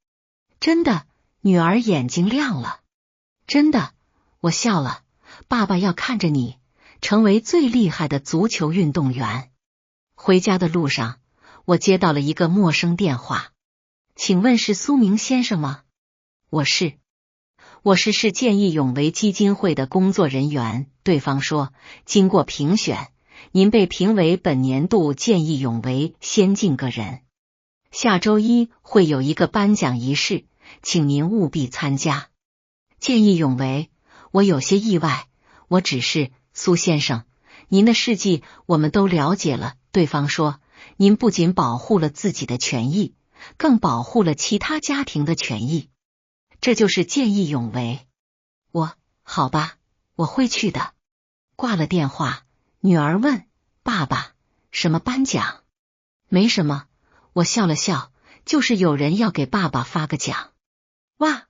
真的？女儿眼睛亮了。真的，我笑了。爸爸要看着你成为最厉害的足球运动员。回家的路上，我接到了一个陌生电话。请问是苏明先生吗？我是市见义勇为基金会的工作人员。对方说，经过评选，您被评为本年度见义勇为先进个人。下周一会有一个颁奖仪式，请您务必参加。见义勇为，我有些意外。我只是，苏先生，您的事迹我们都了解了。对方说，您不仅保护了自己的权益，更保护了其他家庭的权益，这就是见义勇为。好吧，我会去的。挂了电话，女儿问，爸爸，什么颁奖？没什么，我笑了笑，就是有人要给爸爸发个奖。哇，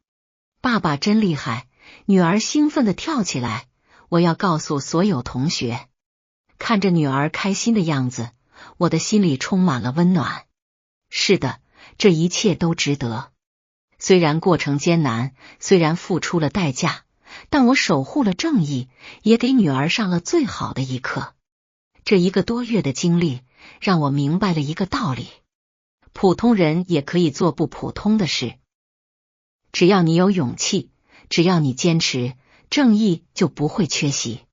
爸爸真厉害！女儿兴奋地跳起来，我要告诉所有同学。看着女儿开心的样子，我的心里充满了温暖。是的，这一切都值得。虽然过程艰难，虽然付出了代价，但我守护了正义，也给女儿上了最好的一课。这1个多月的经历，让我明白了一个道理：普通人也可以做不普通的事。只要你有勇气，只要你坚持，正义就不会缺席。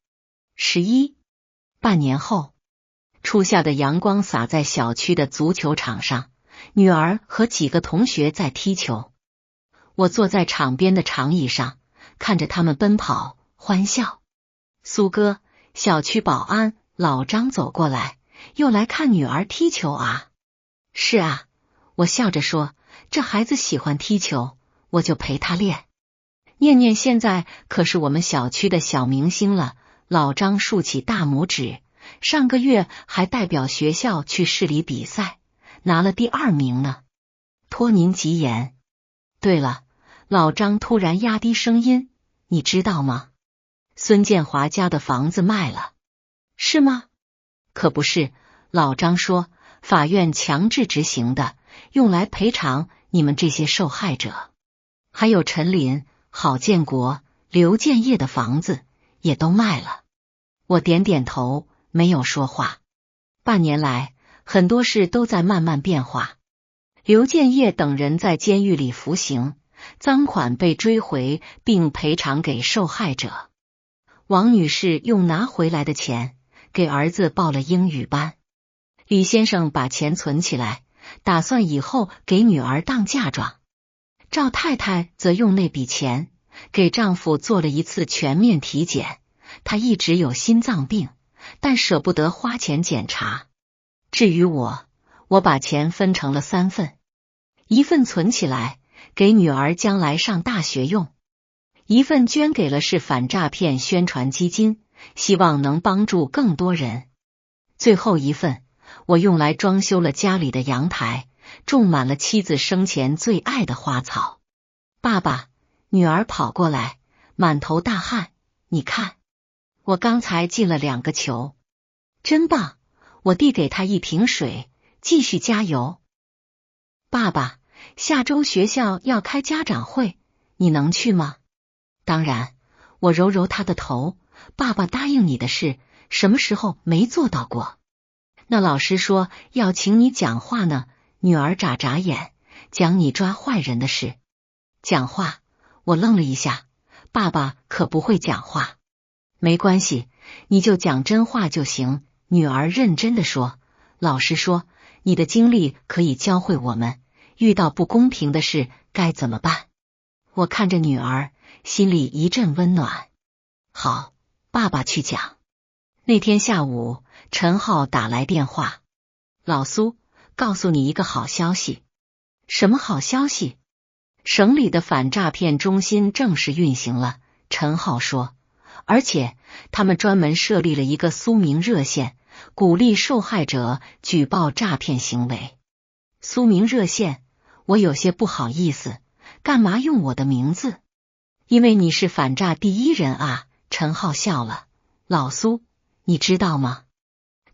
半年后，初夏的阳光洒在小区的足球场上，女儿和几个同学在踢球。我坐在场边的长椅上，看着他们奔跑欢笑。苏哥，小区保安老张走过来，又来看女儿踢球啊？是啊，我笑着说，这孩子喜欢踢球，我就陪他练。念念现在可是我们小区的小明星了。老张竖起大拇指，上个月还代表学校去市里比赛，拿了第2名呢。托您吉言。对了，老张突然压低声音，你知道吗？孙建华家的房子卖了。是吗？可不是，老张说，法院强制执行的，用来赔偿你们这些受害者。还有陈林、郝建国、刘建业的房子也都卖了。我点点头，没有说话。半年来，很多事都在慢慢变化。刘建业等人在监狱里服刑，赃款被追回并赔偿给受害者。王女士用拿回来的钱给儿子报了英语班。李先生把钱存起来，打算以后给女儿当嫁妆。赵太太则用那笔钱给丈夫做了一次全面体检，他一直有心脏病，但舍不得花钱检查。至于我把钱分成了3份，一份存起来给女儿将来上大学用，一份捐给了市反诈骗宣传基金，希望能帮助更多人。最后一份我用来装修了家里的阳台，种满了妻子生前最爱的花草。爸爸，女儿跑过来，满头大汗，你看，我刚才进了2个球，真棒！我递给她一瓶水，继续加油。爸爸，下周学校要开家长会，你能去吗？当然。我揉揉他的头，爸爸答应你的事，什么时候没做到过？那老师说要请你讲话呢。女儿眨眨眼，讲你抓坏人的事。讲话？我愣了一下，爸爸可不会讲话。没关系，你就讲真话就行。女儿认真地说，老师说你的经历可以教会我们，遇到不公平的事该怎么办。我看着女儿，心里一阵温暖。好，爸爸去讲。那天下午，陈浩打来电话，老苏，告诉你一个好消息。什么好消息？省里的反诈骗中心正式运行了，陈浩说，而且他们专门设立了一个苏明热线，鼓励受害者举报诈骗行为。苏明热线，我有些不好意思，干嘛用我的名字？因为你是反诈第一人啊。陈浩笑了，老苏，你知道吗？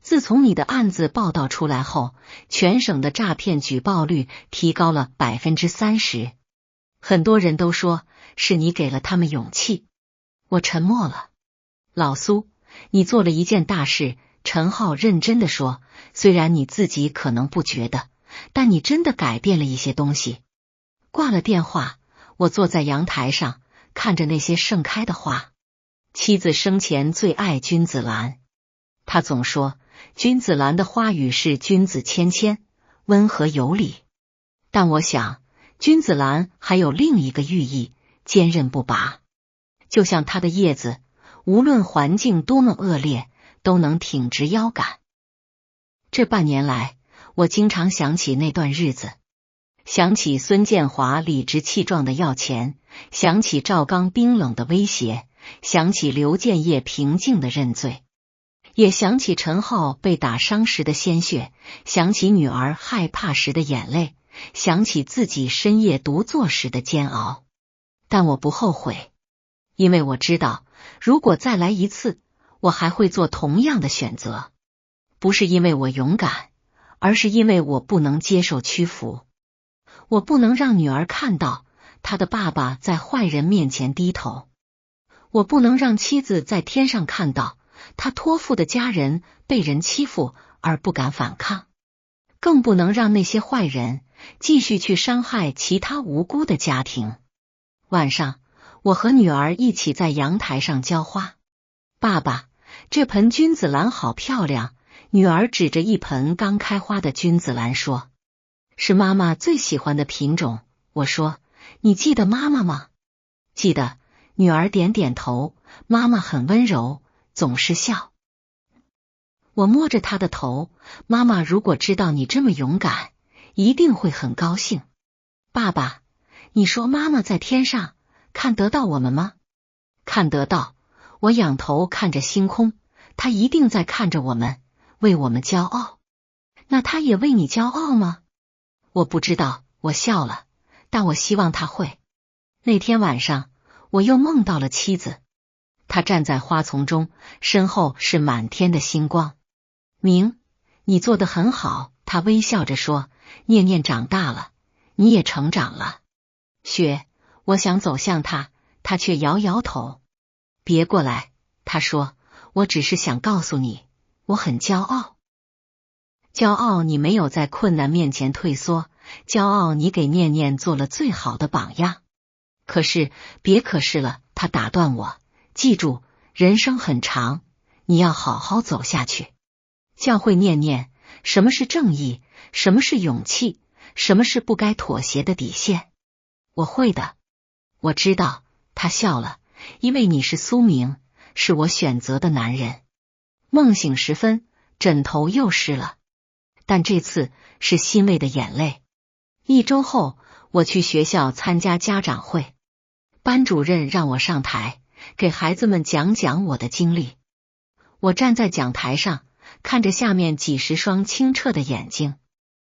自从你的案子报道出来后，全省的诈骗举报率提高了30%。很多人都说是你给了他们勇气。我沉默了。老苏，你做了一件大事。陈浩认真地说，虽然你自己可能不觉得，但你真的改变了一些东西。挂了电话，我坐在阳台上，看着那些盛开的花。妻子生前最爱君子兰，她总说君子兰的花语是君子谦谦，温和有礼。但我想，君子兰还有另一个寓意，坚韧不拔。就像它的叶子，无论环境多么恶劣，都能挺直腰杆。这半年来，我经常想起那段日子，想起孙建华理直气壮的要钱，想起赵刚冰冷的威胁，想起刘建业平静的认罪，也想起陈浩被打伤时的鲜血，想起女儿害怕时的眼泪，想起自己深夜独坐时的煎熬。但我不后悔，因为我知道，如果再来一次，我还会做同样的选择。不是因为我勇敢，而是因为我不能接受屈服。我不能让女儿看到她的爸爸在坏人面前低头，我不能让妻子在天上看到他托付的家人被人欺负而不敢反抗，更不能让那些坏人继续去伤害其他无辜的家庭。晚上，我和女儿一起在阳台上浇花。爸爸，这盆君子兰好漂亮。女儿指着一盆刚开花的君子兰说，是妈妈最喜欢的品种。我说，你记得妈妈吗？记得。女儿点点头，妈妈很温柔，总是笑。我摸着她的头，妈妈如果知道你这么勇敢，一定会很高兴。爸爸，你说妈妈在天上看得到我们吗？看得到。我仰头看着星空，她一定在看着我们，为我们骄傲。那她也为你骄傲吗？我不知道，我笑了，但我希望她会。那天晚上，我又梦到了妻子，她站在花丛中，身后是满天的星光。明，你做得很好，她微笑着说，念念长大了，你也成长了。雪，我想走向她，她却摇摇头。别过来，她说，我只是想告诉你，我很骄傲。骄傲你没有在困难面前退缩，骄傲你给念念做了最好的榜样。可是，别可是了，他打断我，记住，人生很长，你要好好走下去。教会念念，什么是正义，什么是勇气，什么是不该妥协的底线。我会的。我知道，他笑了，因为你是苏明，是我选择的男人。梦醒时分，枕头又湿了，但这次是欣慰的眼泪。1周后，我去学校参加家长会。班主任让我上台，给孩子们讲讲我的经历。我站在讲台上，看着下面几十双清澈的眼睛。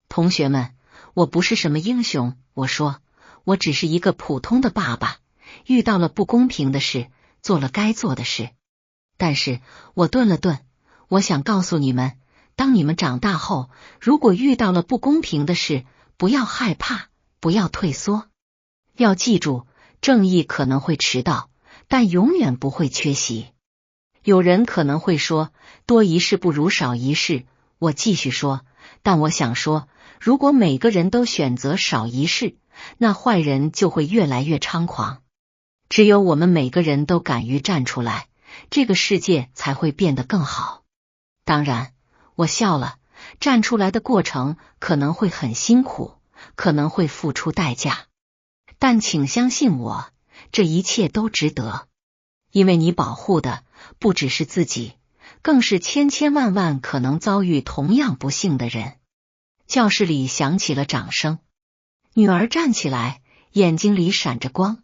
同学们，我不是什么英雄，我说，我只是一个普通的爸爸，遇到了不公平的事，做了该做的事。但是我顿了顿，我想告诉你们，当你们长大后，如果遇到了不公平的事，不要害怕，不要退缩。要记住，正义可能会迟到，但永远不会缺席。有人可能会说，多一事不如少一事。我继续说，但我想说，如果每个人都选择少一事，那坏人就会越来越猖狂。只有我们每个人都敢于站出来，这个世界才会变得更好。当然，我笑了，站出来的过程可能会很辛苦，可能会付出代价，但请相信我，这一切都值得。因为你保护的不只是自己，更是千千万万可能遭遇同样不幸的人。教室里响起了掌声，女儿站起来，眼睛里闪着光。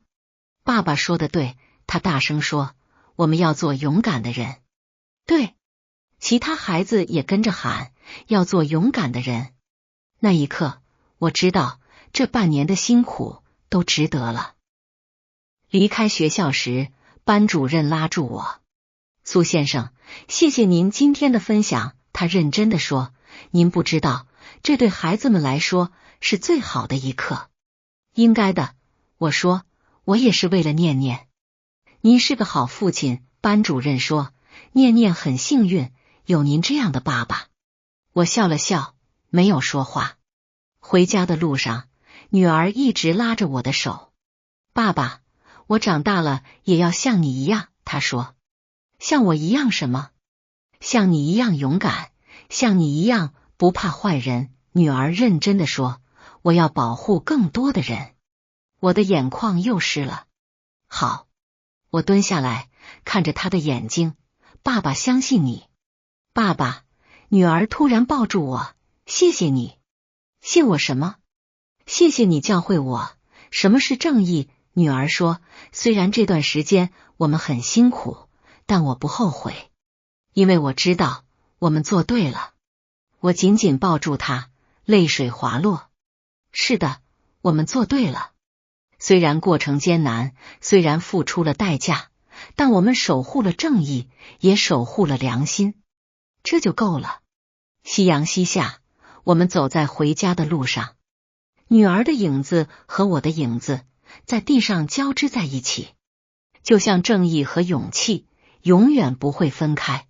爸爸说的对，他大声说，我们要做勇敢的人。对，其他孩子也跟着喊，要做勇敢的人。那一刻，我知道这半年的辛苦都值得了。离开学校时，班主任拉住我，苏先生，谢谢您今天的分享。他认真地说，您不知道，这对孩子们来说是最好的一课。应该的，我说，我也是为了念念。您是个好父亲，班主任说，念念很幸运有您这样的爸爸。我笑了笑，没有说话。回家的路上，女儿一直拉着我的手。爸爸，我长大了也要像你一样，她说。像我一样什么？像你一样勇敢，像你一样不怕坏人。女儿认真地说，我要保护更多的人。我的眼眶又湿了。好，我蹲下来，看着她的眼睛。爸爸相信你。爸爸，女儿突然抱住我，谢谢你。谢我什么？谢谢你教会我什么是正义。女儿说，虽然这段时间我们很辛苦，但我不后悔，因为我知道我们做对了。我紧紧抱住她，泪水滑落。是的，我们做对了。虽然过程艰难，虽然付出了代价，但我们守护了正义，也守护了良心，这就够了。夕阳西下，我们走在回家的路上，女儿的影子和我的影子在地上交织在一起，就像正义和勇气永远不会分开。